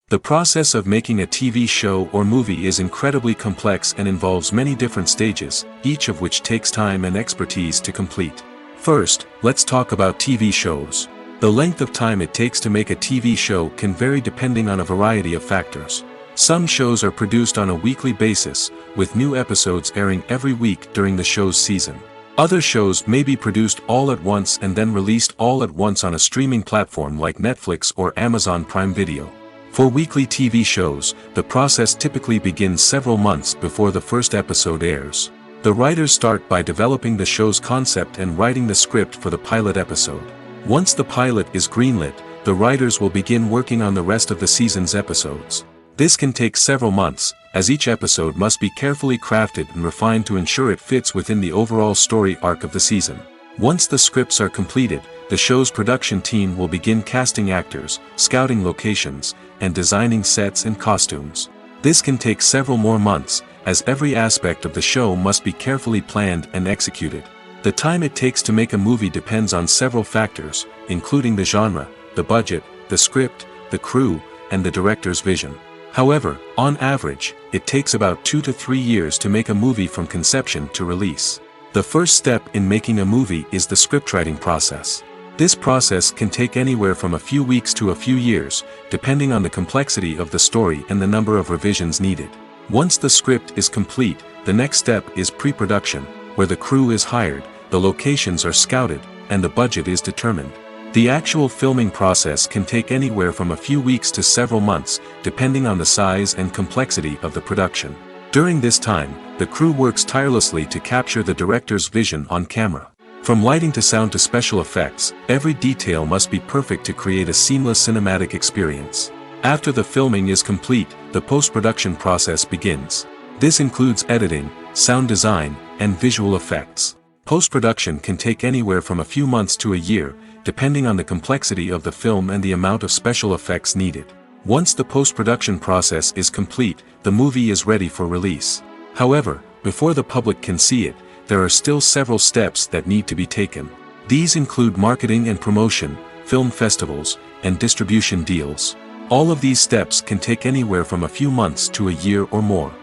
The process of making a TV show or movie is incredibly complex and involves many different stages, each of which takes time and expertise to complete. First, let's talk about TV shows. The length of time it takes to make a TV show can vary depending on a variety of factors. Some shows are produced on a weekly basis, with new episodes airing every week during the show's season. Other shows may be produced all at once and then released all at once on a streaming platform like Netflix or Amazon Prime Video. For weekly TV shows, the process typically begins several months before the first episode airs. The writers start by developing the show's concept and writing the script for the pilot episode. Once the pilot is greenlit, the writers will begin working on the rest of the season's episodes. This can take several months, as each episode must be carefully crafted and refined to ensure it fits within the overall story arc of the season. Once the scripts are completed, the show's production team will begin casting actors, scouting locations, and designing sets and costumes. This can take several more months, as every aspect of the show must be carefully planned and executed. The time it takes to make a movie depends on several factors, including the genre, the budget, the script, the crew, and the director's vision. However, on average, it takes about 2 to 3 years to make a movie from conception to release. The first step in making a movie is the scriptwriting process. This process can take anywhere from a few weeks to a few years, depending on the complexity of the story and the number of revisions needed. Once the script is complete, the next step is pre-production, where the crew is hired, the locations are scouted, and the budget is determined. The actual filming process can take anywhere from a few weeks to several months, depending on the size and complexity of the production. During this time, the crew works tirelessly to capture the director's vision on camera. From lighting to sound to special effects, every detail must be perfect to create a seamless cinematic experience. After the filming is complete, the post-production process begins. This includes editing, sound design, and visual effects. Post-production can take anywhere from a few months to a year, depending on the complexity of the film and the amount of special effects needed. Once the post-production process is complete, the movie is ready for release. However, before the public can see it, there are still several steps that need to be taken. These include marketing and promotion, film festivals, and distribution deals. All of these steps can take anywhere from a few months to a year or more.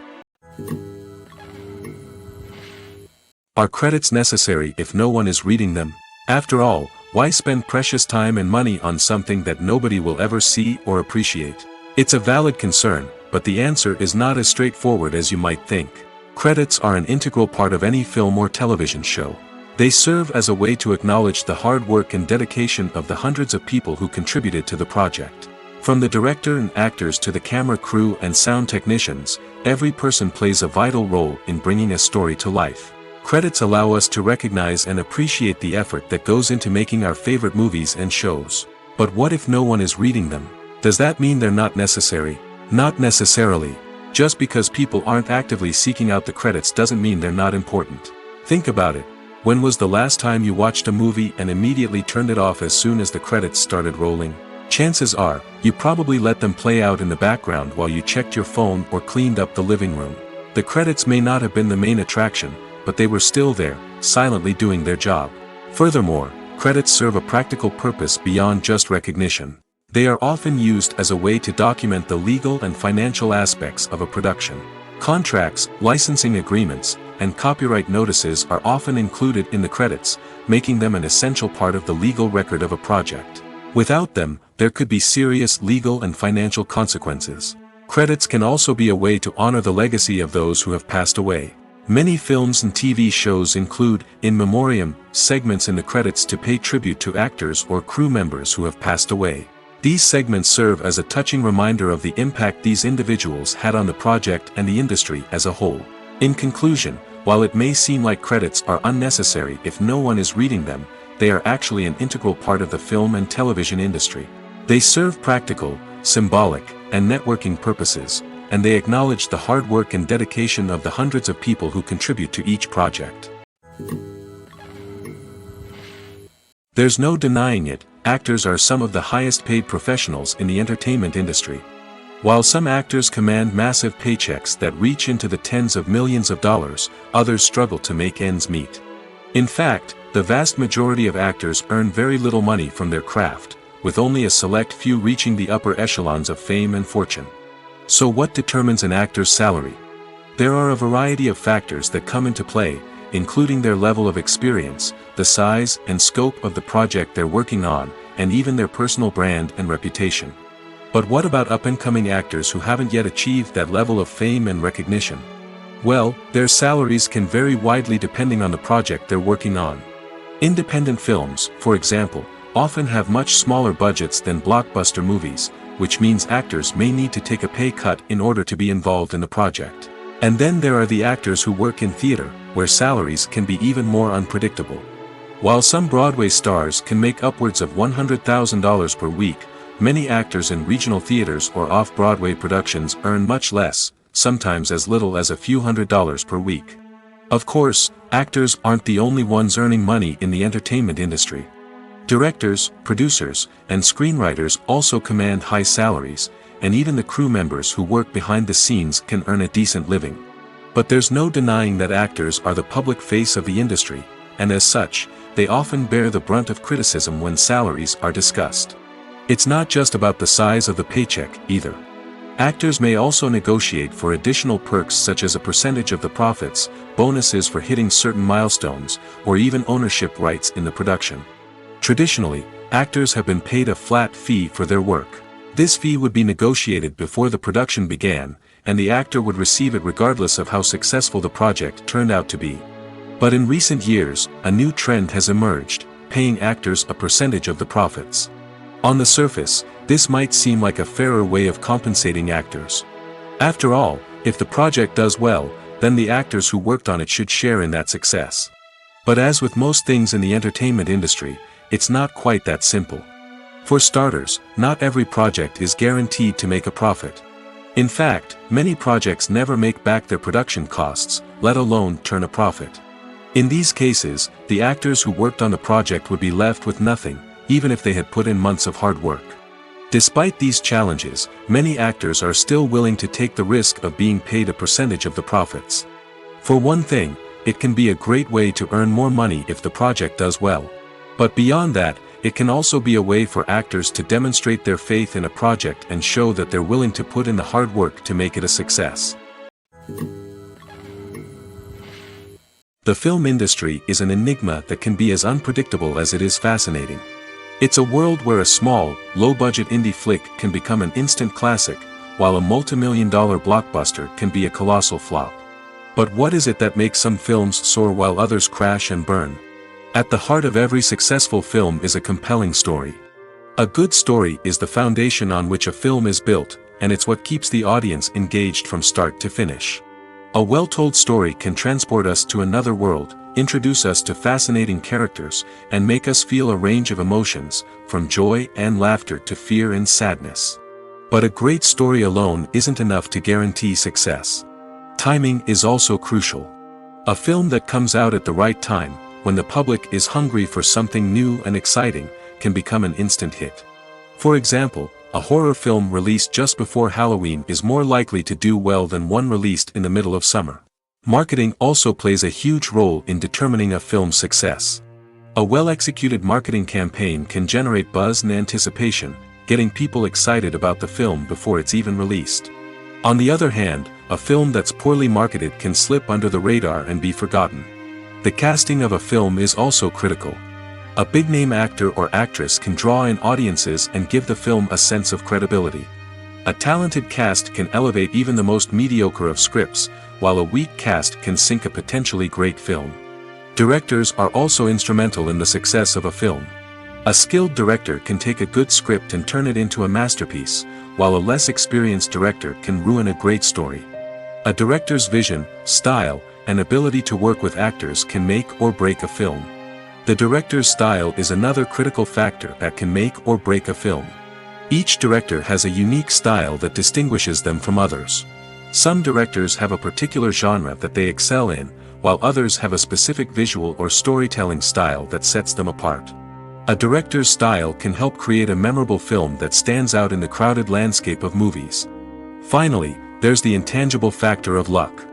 Are credits necessary if no one is reading them? After all, Why spend precious time and money on something that nobody will ever see or appreciate? It's a valid concern, but the answer is not as straightforward as you might think. Credits are an integral part of any film or television show. They serve as a way to acknowledge the hard work and dedication of the hundreds of people who contributed to the project. From the director and actors to the camera crew and sound technicians, every person plays a vital role in bringing a story to life. Credits allow us to recognize and appreciate the effort that goes into making our favorite movies and shows. But what if no one is reading them? Does that mean they're not necessary? Not necessarily. Just because people aren't actively seeking out the credits doesn't mean they're not important. Think about it. When was the last time you watched a movie and immediately turned it off as soon as the credits started rolling? Chances are, you probably let them play out in the background while you checked your phone or cleaned up the living room. The credits may not have been the main attraction, but they were still there, silently doing their job. Furthermore, credits serve a practical purpose beyond just recognition. They are often used as a way to document the legal and financial aspects of a production. Contracts, licensing agreements, and copyright notices are often included in the credits, making them an essential part of the legal record of a project. Without them, there could be serious legal and financial consequences. Credits can also be a way to honor the legacy of those who have passed away. Many films and TV shows include, in memoriam, segments in the credits to pay tribute to actors or crew members who have passed away. These segments serve as a touching reminder of the impact these individuals had on the project and the industry as a whole. In conclusion, while it may seem like credits are unnecessary if no one is reading them, they are actually an integral part of the film and television industry. They serve practical, symbolic, and networking purposes, and they acknowledge the hard work and dedication of the hundreds of people who contribute to each project. There's no denying it, actors are some of the highest paid professionals in the entertainment industry. While some actors command massive paychecks that reach into the tens of millions of dollars, others struggle to make ends meet. In fact, the vast majority of actors earn very little money from their craft, with only a select few reaching the upper echelons of fame and fortune. So what determines an actor's salary? There are a variety of factors that come into play, including their level of experience, the size and scope of the project they're working on, and even their personal brand and reputation. But what about up-and-coming actors who haven't yet achieved that level of fame and recognition? Well, their salaries can vary widely depending on the project they're working on. Independent films, for example, often have much smaller budgets than blockbuster movies, which means actors may need to take a pay cut in order to be involved in the project. And then there are the actors who work in theater, where salaries can be even more unpredictable. While some Broadway stars can make upwards of $100,000 per week, many actors in regional theaters or off-Broadway productions earn much less, sometimes as little as a few $100s per week. Of course, actors aren't the only ones earning money in the entertainment industry. Directors, producers, and screenwriters also command high salaries, and even the crew members who work behind the scenes can earn a decent living. But there's no denying that actors are the public face of the industry, and as such, they often bear the brunt of criticism when salaries are discussed. It's not just about the size of the paycheck, either. Actors may also negotiate for additional perks such as a percentage of the profits, bonuses for hitting certain milestones, or even ownership rights in the production. Traditionally, actors have been paid a flat fee for their work. This fee would be negotiated before the production began, and the actor would receive it regardless of how successful the project turned out to be. But in recent years, a new trend has emerged, paying actors a percentage of the profits. On the surface, this might seem like a fairer way of compensating actors. After all, if the project does well, then the actors who worked on it should share in that success. But as with most things in the entertainment industry, it's not quite that simple. For starters, not every project is guaranteed to make a profit. In fact, many projects never make back their production costs, let alone turn a profit. In these cases, the actors who worked on the project would be left with nothing, even if they had put in months of hard work. Despite these challenges, many actors are still willing to take the risk of being paid a percentage of the profits. For one thing, it can be a great way to earn more money if the project does well. But beyond that, it can also be a way for actors to demonstrate their faith in a project and show that they're willing to put in the hard work to make it a success. The film industry is an enigma that can be as unpredictable as it is fascinating. It's a world where a small, low-budget indie flick can become an instant classic, while a multi-million-dollar blockbuster can be a colossal flop. But what is it that makes some films soar while others crash and burn? At the heart of every successful film is a compelling story. A good story is the foundation on which a film is built, and it's what keeps the audience engaged from start to finish. A well-told story can transport us to another world, introduce us to fascinating characters, and make us feel a range of emotions, from joy and laughter to fear and sadness. But a great story alone isn't enough to guarantee success. Timing is also crucial. A film that comes out at the right time, when the public is hungry for something new and exciting, can become an instant hit. For example, a horror film released just before Halloween is more likely to do well than one released in the middle of summer. Marketing also plays a huge role in determining a film's success. A well-executed marketing campaign can generate buzz and anticipation, getting people excited about the film before it's even released. On the other hand, a film that's poorly marketed can slip under the radar and be forgotten. The casting of a film is also critical. A big-name actor or actress can draw in audiences and give the film a sense of credibility. A talented cast can elevate even the most mediocre of scripts, while a weak cast can sink a potentially great film. Directors are also instrumental in the success of a film. A skilled director can take a good script and turn it into a masterpiece, while a less experienced director can ruin a great story. A director's vision, style, and ability to work with actors can make or break a film. The director's style is another critical factor that can make or break a film. Each director has a unique style that distinguishes them from others. Some directors have a particular genre that they excel in, while others have a specific visual or storytelling style that sets them apart. A director's style can help create a memorable film that stands out in the crowded landscape of movies. Finally, there's the intangible factor of luck.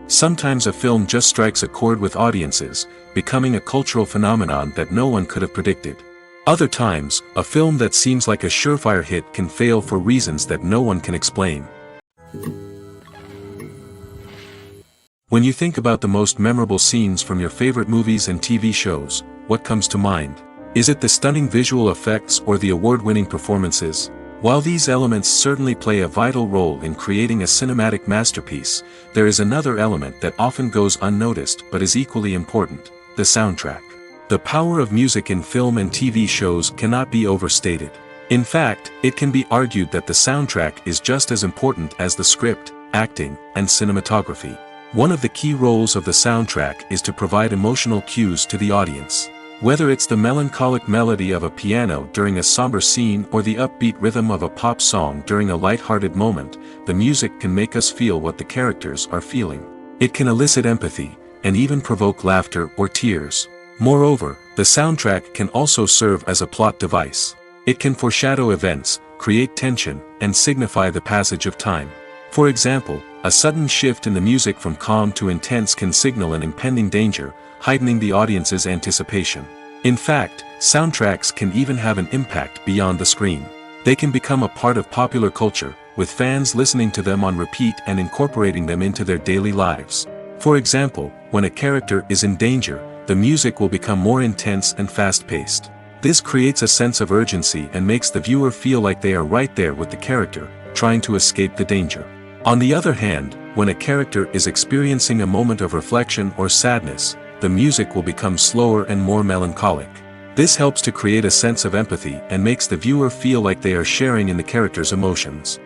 Sometimes a film just strikes a chord with audiences, becoming a cultural phenomenon that no one could have predicted. Other times, a film that seems like a surefire hit can fail for reasons that no one can explain. When you think about the most memorable scenes from your favorite movies and TV shows, what comes to mind? Is it the stunning visual effects or the award-winning performances? While these elements certainly play a vital role in creating a cinematic masterpiece, there is another element that often goes unnoticed but is equally important: the soundtrack. The power of music in film and TV shows cannot be overstated. In fact, it can be argued that the soundtrack is just as important as the script, acting, and cinematography. One of the key roles of the soundtrack is to provide emotional cues to the audience. Whether it's the melancholic melody of a piano during a somber scene or the upbeat rhythm of a pop song during a light-hearted moment, the music can make us feel what the characters are feeling. It can elicit empathy, and even provoke laughter or tears. Moreover, the soundtrack can also serve as a plot device. It can foreshadow events, create tension, and signify the passage of time. For example, a sudden shift in the music from calm to intense can signal an impending danger, heightening the audience's anticipation. In fact, soundtracks can even have an impact beyond the screen. They can become a part of popular culture, with fans listening to them on repeat and incorporating them into their daily lives. For example, when a character is in danger, the music will become more intense and fast-paced. This creates a sense of urgency and makes the viewer feel like they are right there with the character, trying to escape the danger. On the other hand, when a character is experiencing a moment of reflection or sadness, the music will become slower and more melancholic. This helps to create a sense of empathy and makes the viewer feel like they are sharing in the character's emotions.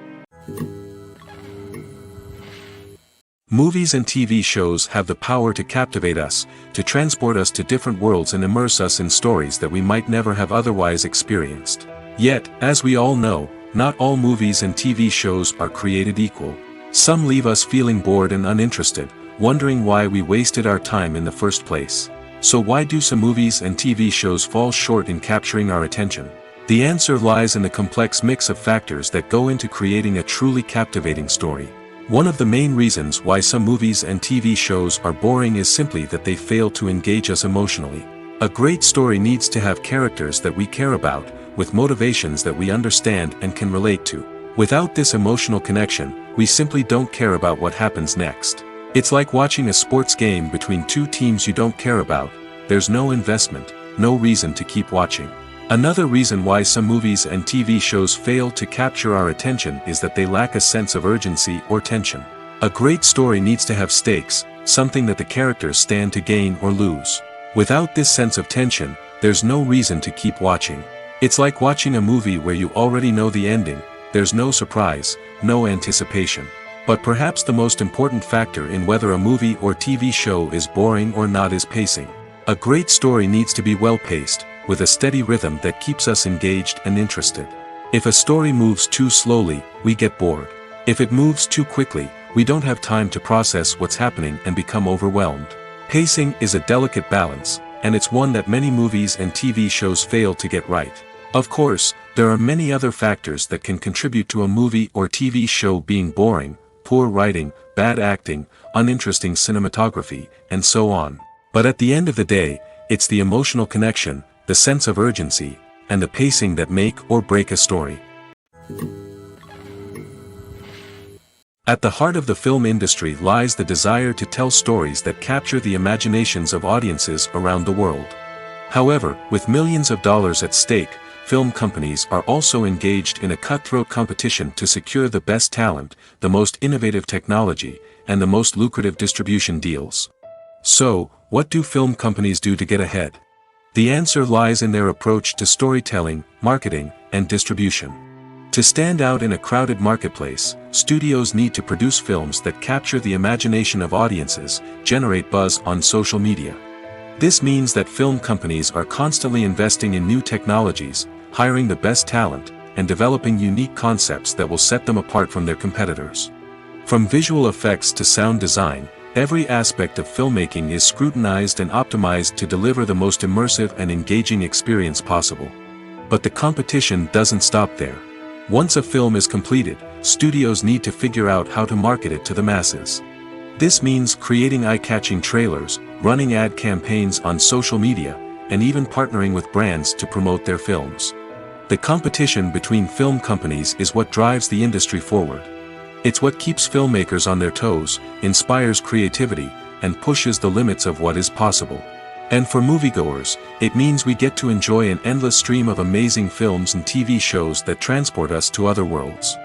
Movies and TV shows have the power to captivate us, to transport us to different worlds and immerse us in stories that we might never have otherwise experienced. Yet, as we all know, not all movies and TV shows are created equal. Some leave us feeling bored and uninterested, wondering why we wasted our time in the first place. So why do some movies and TV shows fall short in capturing our attention? The answer lies in the complex mix of factors that go into creating a truly captivating story. One of the main reasons why some movies and TV shows are boring is simply that they fail to engage us emotionally. A great story needs to have characters that we care about, with motivations that we understand and can relate to. Without this emotional connection, we simply don't care about what happens next. It's like watching a sports game between two teams you don't care about. There's no investment, no reason to keep watching. Another reason why some movies and TV shows fail to capture our attention is that they lack a sense of urgency or tension. A great story needs to have stakes, something that the characters stand to gain or lose. Without this sense of tension, there's no reason to keep watching. It's like watching a movie where you already know the ending. There's no surprise, no anticipation. But perhaps the most important factor in whether a movie or TV show is boring or not is pacing. A great story needs to be well-paced, with a steady rhythm that keeps us engaged and interested. If a story moves too slowly, we get bored. If it moves too quickly, we don't have time to process what's happening and become overwhelmed. Pacing is a delicate balance, and it's one that many movies and TV shows fail to get right. Of course, there are many other factors that can contribute to a movie or TV show being boring: poor writing, bad acting, uninteresting cinematography, and so on. But at the end of the day, it's the emotional connection, the sense of urgency, and the pacing that make or break a story. At the heart of the film industry lies the desire to tell stories that capture the imaginations of audiences around the world. However, with millions of dollars at stake, film companies are also engaged in a cutthroat competition to secure the best talent, the most innovative technology, and the most lucrative distribution deals. So, what do film companies do to get ahead? The answer lies in their approach to storytelling, marketing, and distribution. To stand out in a crowded marketplace, studios need to produce films that capture the imagination of audiences, generate buzz on social media. This means that film companies are constantly investing in new technologies, hiring the best talent, and developing unique concepts that will set them apart from their competitors. From visual effects to sound design, every aspect of filmmaking is scrutinized and optimized to deliver the most immersive and engaging experience possible. But the competition doesn't stop there. Once a film is completed, studios need to figure out how to market it to the masses. This means creating eye-catching trailers, running ad campaigns on social media, and even partnering with brands to promote their films. The competition between film companies is what drives the industry forward. It's what keeps filmmakers on their toes, inspires creativity, and pushes the limits of what is possible. And for moviegoers, it means we get to enjoy an endless stream of amazing films and TV shows that transport us to other worlds.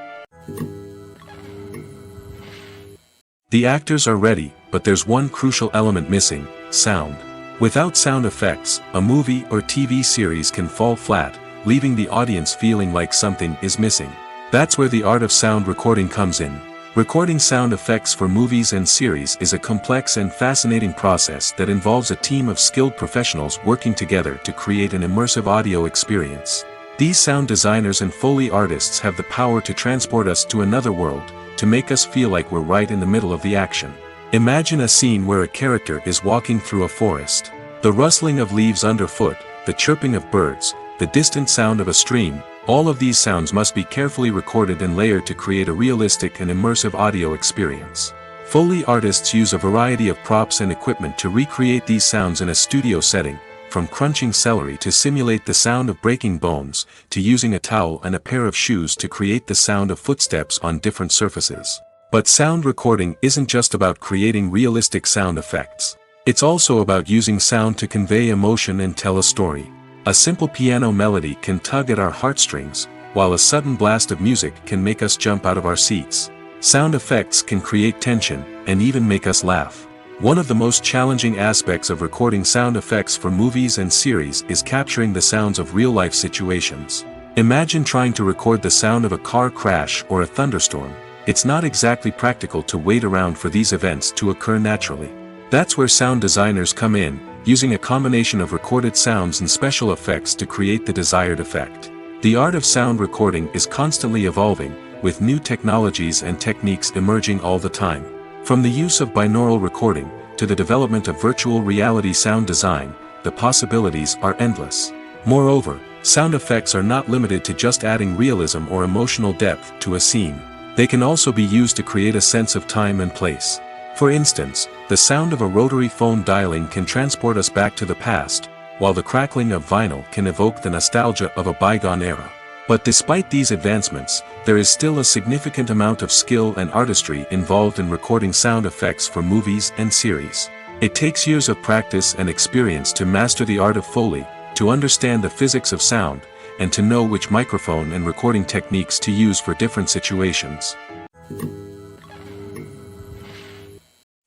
The actors are ready, but there's one crucial element missing: sound. Without sound effects, a movie or TV series can fall flat, leaving the audience feeling like something is missing. That's where the art of sound recording comes in. Recording sound effects for movies and series is a complex and fascinating process that involves a team of skilled professionals working together to create an immersive audio experience. These sound designers and Foley artists have the power to transport us to another world, to make us feel like we're right in the middle of the action. Imagine a scene where a character is walking through a forest. The rustling of leaves underfoot, the chirping of birds, the distant sound of a stream, all of these sounds must be carefully recorded and layered to create a realistic and immersive audio experience. Foley artists use a variety of props and equipment to recreate these sounds in a studio setting, from crunching celery to simulate the sound of breaking bones, to using a towel and a pair of shoes to create the sound of footsteps on different surfaces. But sound recording isn't just about creating realistic sound effects. It's also about using sound to convey emotion and tell a story. A simple piano melody can tug at our heartstrings, while a sudden blast of music can make us jump out of our seats. Sound effects can create tension, and even make us laugh. One of the most challenging aspects of recording sound effects for movies and series is capturing the sounds of real-life situations. Imagine trying to record the sound of a car crash or a thunderstorm. It's not exactly practical to wait around for these events to occur naturally. That's where sound designers come in, using a combination of recorded sounds and special effects to create the desired effect. The art of sound recording is constantly evolving, with new technologies and techniques emerging all the time. From the use of binaural recording, to the development of virtual reality sound design, the possibilities are endless. Moreover, sound effects are not limited to just adding realism or emotional depth to a scene. They can also be used to create a sense of time and place. For instance, the sound of a rotary phone dialing can transport us back to the past, while the crackling of vinyl can evoke the nostalgia of a bygone era. But despite these advancements, there is still a significant amount of skill and artistry involved in recording sound effects for movies and series. It takes years of practice and experience to master the art of Foley, to understand the physics of sound, and to know which microphone and recording techniques to use for different situations.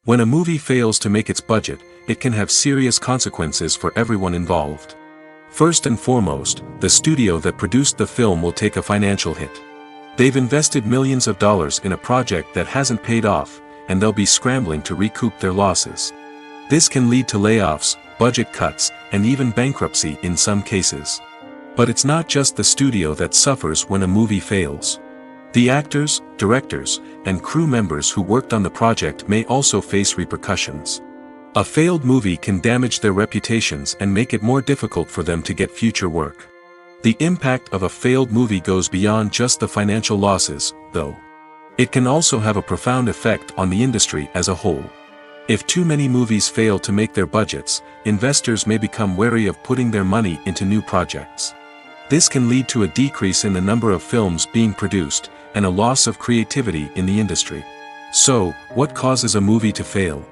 When a movie fails to make its budget, it can have serious consequences for everyone involved. First and foremost, the studio that produced the film will take a financial hit. They've invested millions of dollars in a project that hasn't paid off, and they'll be scrambling to recoup their losses. This can lead to layoffs, budget cuts, and even bankruptcy in some cases. But it's not just the studio that suffers when a movie fails. The actors, directors, and crew members who worked on the project may also face repercussions. A failed movie can damage their reputations and make it more difficult for them to get future work. The impact of a failed movie goes beyond just the financial losses, though. It can also have a profound effect on the industry as a whole. If too many movies fail to make their budgets, investors may become wary of putting their money into new projects. This can lead to a decrease in the number of films being produced, and a loss of creativity in the industry. So, what causes a movie to fail?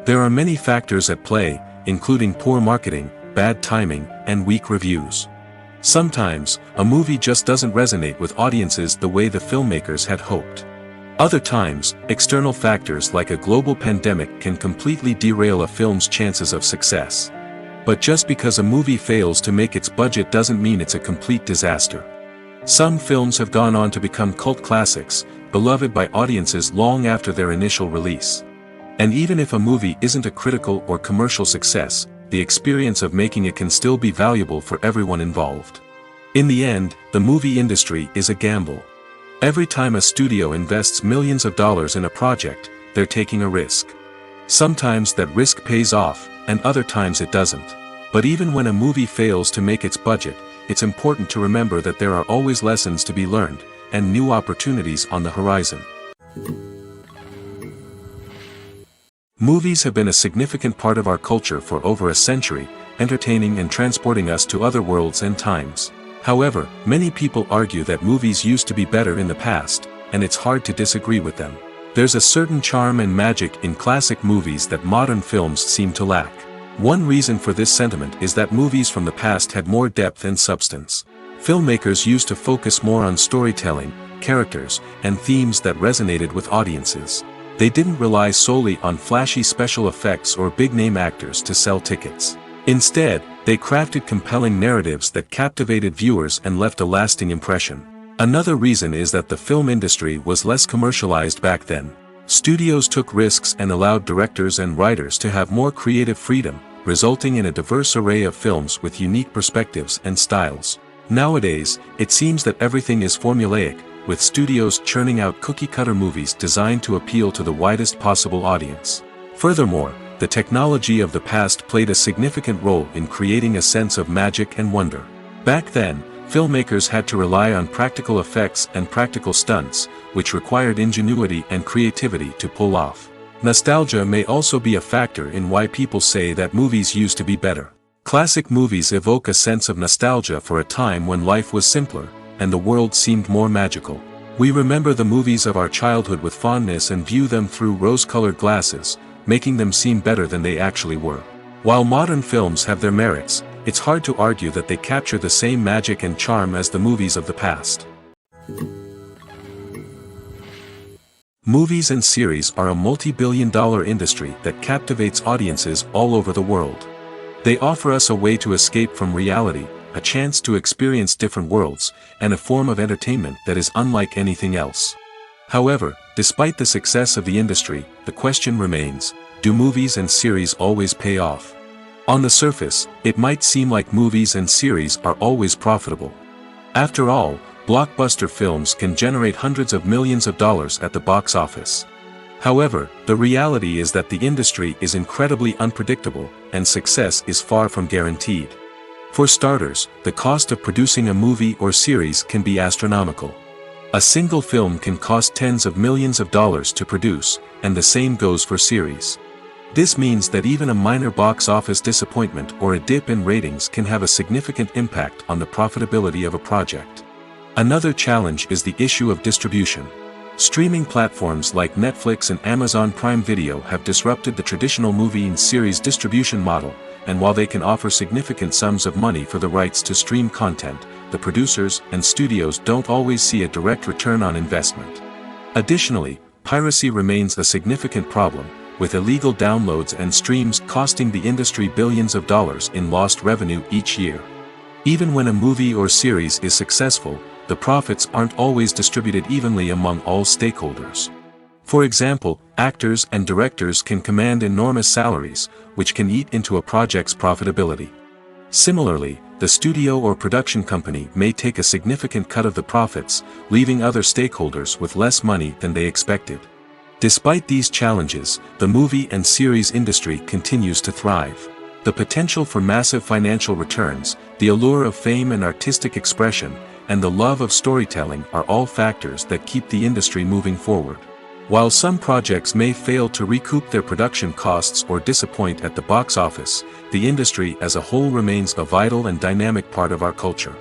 There are many factors at play, including poor marketing, bad timing, and weak reviews. Sometimes, a movie just doesn't resonate with audiences the way the filmmakers had hoped. Other times, external factors like a global pandemic can completely derail a film's chances of success. But just because a movie fails to make its budget doesn't mean it's a complete disaster. Some films have gone on to become cult classics, beloved by audiences long after their initial release. And even if a movie isn't a critical or commercial success, the experience of making it can still be valuable for everyone involved. In the end, the movie industry is a gamble. Every time a studio invests millions of dollars in a project, they're taking a risk. Sometimes that risk pays off, and other times it doesn't. But even when a movie fails to make its budget, it's important to remember that there are always lessons to be learned, and new opportunities on the horizon. Movies have been a significant part of our culture for over a century, entertaining and transporting us to other worlds and times. However, many people argue that movies used to be better in the past, and it's hard to disagree with them. There's a certain charm and magic in classic movies that modern films seem to lack. One reason for this sentiment is that movies from the past had more depth and substance. Filmmakers used to focus more on storytelling, characters, and themes that resonated with audiences. They didn't rely solely on flashy special effects or big-name actors to sell tickets. Instead, they crafted compelling narratives that captivated viewers and left a lasting impression. Another reason is that the film industry was less commercialized back then. Studios took risks and allowed directors and writers to have more creative freedom, resulting in a diverse array of films with unique perspectives and styles. Nowadays, it seems that everything is formulaic, with studios churning out cookie-cutter movies designed to appeal to the widest possible audience. Furthermore, the technology of the past played a significant role in creating a sense of magic and wonder. Back then, filmmakers had to rely on practical effects and practical stunts, which required ingenuity and creativity to pull off. Nostalgia may also be a factor in why people say that movies used to be better. Classic movies evoke a sense of nostalgia for a time when life was simpler, and the world seemed more magical. We remember the movies of our childhood with fondness and view them through rose-colored glasses, making them seem better than they actually were. While modern films have their merits, it's hard to argue that they capture the same magic and charm as the movies of the past. Movies and series are a multi-billion-dollar industry that captivates audiences all over the world. They offer us a way to escape from reality, a chance to experience different worlds, and a form of entertainment that is unlike anything else. However, despite the success of the industry, the question remains, do movies and series always pay off? On the surface, it might seem like movies and series are always profitable. After all, blockbuster films can generate hundreds of millions of dollars at the box office. However, the reality is that the industry is incredibly unpredictable, and success is far from guaranteed. For starters, the cost of producing a movie or series can be astronomical. A single film can cost tens of millions of dollars to produce, and the same goes for series. This means that even a minor box office disappointment or a dip in ratings can have a significant impact on the profitability of a project. Another challenge is the issue of distribution. Streaming platforms like Netflix and Amazon Prime Video have disrupted the traditional movie and series distribution model, and while they can offer significant sums of money for the rights to stream content, the producers and studios don't always see a direct return on investment. Additionally, piracy remains a significant problem, with illegal downloads and streams costing the industry billions of dollars in lost revenue each year. Even when a movie or series is successful, the profits aren't always distributed evenly among all stakeholders. For example, actors and directors can command enormous salaries, which can eat into a project's profitability. Similarly, the studio or production company may take a significant cut of the profits, leaving other stakeholders with less money than they expected. Despite these challenges, the movie and series industry continues to thrive. The potential for massive financial returns, the allure of fame and artistic expression, and the love of storytelling are all factors that keep the industry moving forward. While some projects may fail to recoup their production costs or disappoint at the box office, the industry as a whole remains a vital and dynamic part of our culture.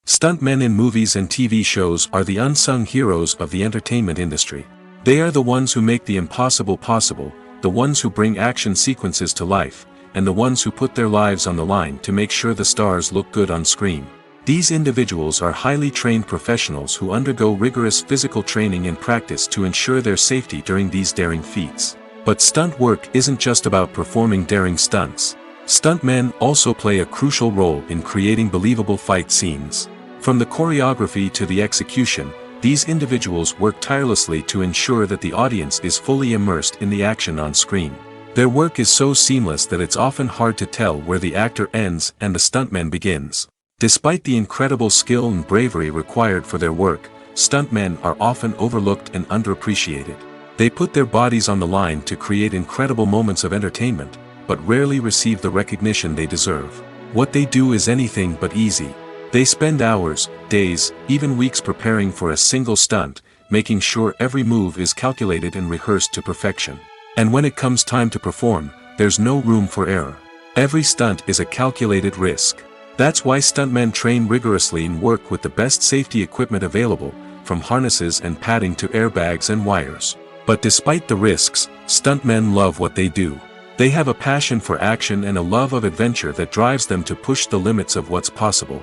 Stuntmen in movies and TV shows are the unsung heroes of the entertainment industry. They are the ones who make the impossible possible, the ones who bring action sequences to life, and the ones who put their lives on the line to make sure the stars look good on screen. These individuals are highly trained professionals who undergo rigorous physical training and practice to ensure their safety during these daring feats. But stunt work isn't just about performing daring stunts. Stuntmen also play a crucial role in creating believable fight scenes. From the choreography to the execution, these individuals work tirelessly to ensure that the audience is fully immersed in the action on screen. Their work is so seamless that it's often hard to tell where the actor ends and the stuntman begins. Despite the incredible skill and bravery required for their work, stuntmen are often overlooked and underappreciated. They put their bodies on the line to create incredible moments of entertainment, but rarely receive the recognition they deserve. What they do is anything but easy. They spend hours, days, even weeks preparing for a single stunt, making sure every move is calculated and rehearsed to perfection. And when it comes time to perform, there's no room for error. Every stunt is a calculated risk. That's why stuntmen train rigorously and work with the best safety equipment available, from harnesses and padding to airbags and wires. But despite the risks, stuntmen love what they do. They have a passion for action and a love of adventure that drives them to push the limits of what's possible.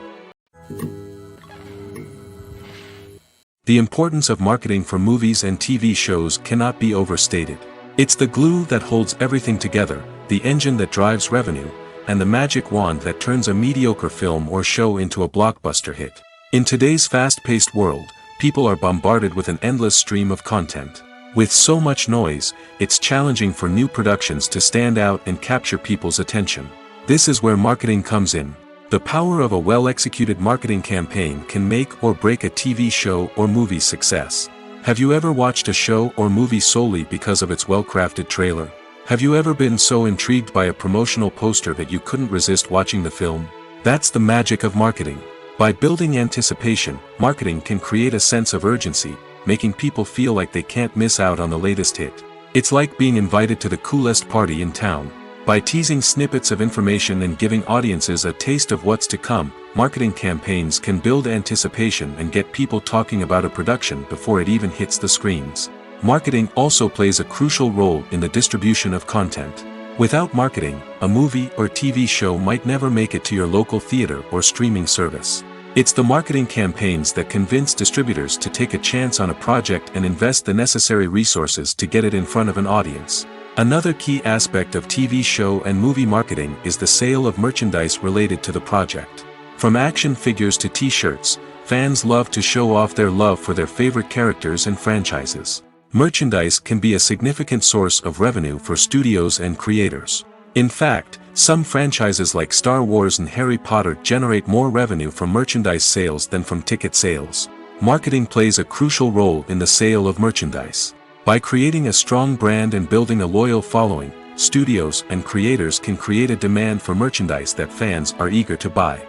The importance of marketing for movies and TV shows cannot be overstated. It's the glue that holds everything together, the engine that drives revenue, and the magic wand that turns a mediocre film or show into a blockbuster hit. In today's fast-paced world, people are bombarded with an endless stream of content. With so much noise, it's challenging for new productions to stand out and capture people's attention. This is where marketing comes in. The power of a well-executed marketing campaign can make or break a TV show or movie's success. Have you ever watched a show or movie solely because of its well-crafted trailer? Have you ever been so intrigued by a promotional poster that you couldn't resist watching the film? That's the magic of marketing. By building anticipation, marketing can create a sense of urgency, making people feel like they can't miss out on the latest hit. It's like being invited to the coolest party in town. By teasing snippets of information and giving audiences a taste of what's to come, marketing campaigns can build anticipation and get people talking about a production before it even hits the screens. Marketing also plays a crucial role in the distribution of content. Without marketing, a movie or TV show might never make it to your local theater or streaming service. It's the marketing campaigns that convince distributors to take a chance on a project and invest the necessary resources to get it in front of an audience. Another key aspect of TV show and movie marketing is the sale of merchandise related to the project. From action figures to t-shirts, fans love to show off their love for their favorite characters and franchises. Merchandise can be a significant source of revenue for studios and creators. In fact, some franchises like Star Wars and Harry Potter generate more revenue from merchandise sales than from ticket sales. Marketing plays a crucial role in the sale of merchandise. By creating a strong brand and building a loyal following, studios and creators can create a demand for merchandise that fans are eager to buy.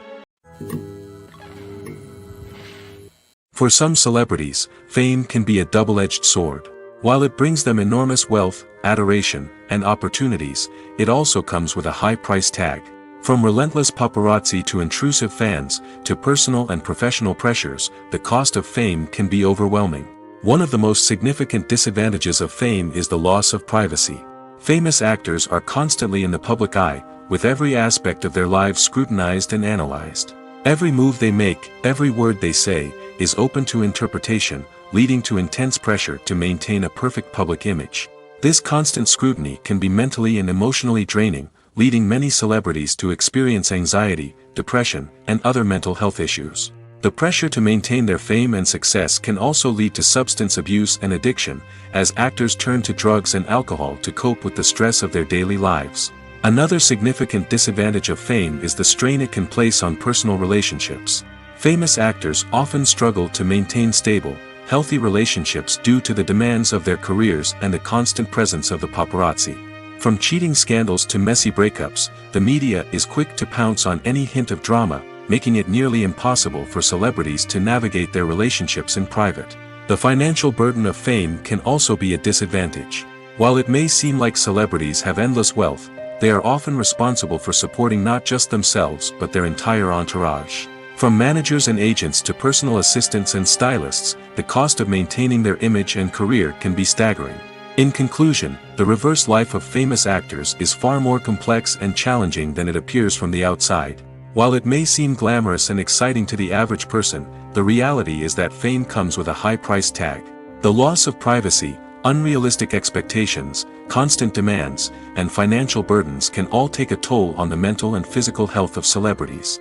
For some celebrities, fame can be a double-edged sword. While it brings them enormous wealth, adoration, and opportunities, it also comes with a high price tag. From relentless paparazzi to intrusive fans, to personal and professional pressures, the cost of fame can be overwhelming. One of the most significant disadvantages of fame is the loss of privacy. Famous actors are constantly in the public eye, with every aspect of their lives scrutinized and analyzed. Every move they make, every word they say, is open to interpretation, leading to intense pressure to maintain a perfect public image. This constant scrutiny can be mentally and emotionally draining, leading many celebrities to experience anxiety, depression, and other mental health issues. The pressure to maintain their fame and success can also lead to substance abuse and addiction, as actors turn to drugs and alcohol to cope with the stress of their daily lives. Another significant disadvantage of fame is the strain it can place on personal relationships. Famous actors often struggle to maintain stable, healthy relationships due to the demands of their careers and the constant presence of the paparazzi. From cheating scandals to messy breakups, the media is quick to pounce on any hint of drama, making it nearly impossible for celebrities to navigate their relationships in private. The financial burden of fame can also be a disadvantage. While it may seem like celebrities have endless wealth, they are often responsible for supporting not just themselves but their entire entourage. From managers and agents to personal assistants and stylists, the cost of maintaining their image and career can be staggering. In conclusion, the reverse life of famous actors is far more complex and challenging than it appears from the outside. While it may seem glamorous and exciting to the average person, the reality is that fame comes with a high price tag. The loss of privacy, unrealistic expectations, constant demands, and financial burdens can all take a toll on the mental and physical health of celebrities.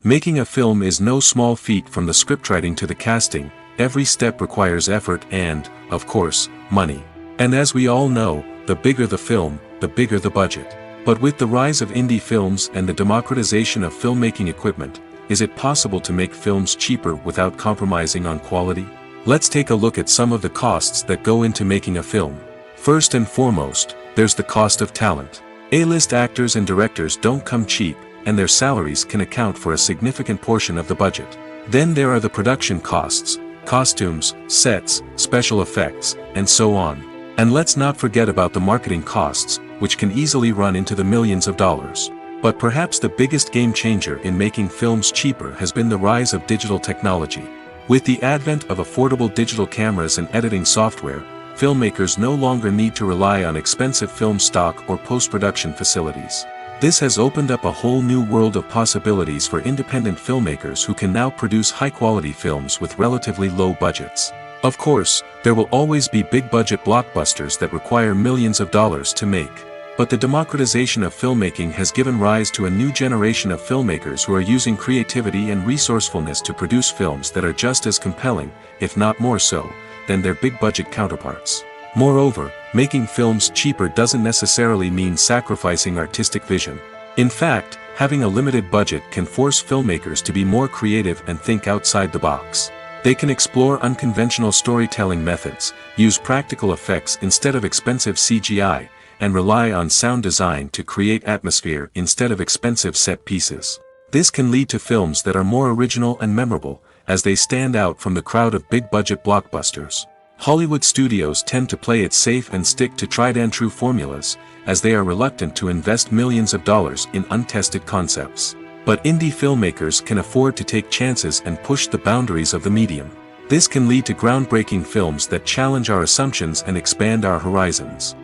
Making a film is no small feat. From the scriptwriting to the casting, every step requires effort and, of course, money. And as we all know, the bigger the film, the bigger the budget. But with the rise of indie films and the democratization of filmmaking equipment, is it possible to make films cheaper without compromising on quality? Let's take a look at some of the costs that go into making a film. First and foremost, there's the cost of talent. A-list actors and directors don't come cheap, and their salaries can account for a significant portion of the budget. Then there are the production costs, costumes, sets, special effects, and so on. And let's not forget about the marketing costs, which can easily run into the millions of dollars. But perhaps the biggest game changer in making films cheaper has been the rise of digital technology. With the advent of affordable digital cameras and editing software, filmmakers no longer need to rely on expensive film stock or post-production facilities. This has opened up a whole new world of possibilities for independent filmmakers who can now produce high-quality films with relatively low budgets. Of course, there will always be big-budget blockbusters that require millions of dollars to make. But the democratization of filmmaking has given rise to a new generation of filmmakers who are using creativity and resourcefulness to produce films that are just as compelling, if not more so, than their big-budget counterparts. Moreover, making films cheaper doesn't necessarily mean sacrificing artistic vision. In fact, having a limited budget can force filmmakers to be more creative and think outside the box. They can explore unconventional storytelling methods, use practical effects instead of expensive CGI, and rely on sound design to create atmosphere instead of expensive set pieces. This can lead to films that are more original and memorable, as they stand out from the crowd of big-budget blockbusters. Hollywood studios tend to play it safe and stick to tried-and-true formulas, as they are reluctant to invest millions of dollars in untested concepts. But indie filmmakers can afford to take chances and push the boundaries of the medium. This can lead to groundbreaking films that challenge our assumptions and expand our horizons.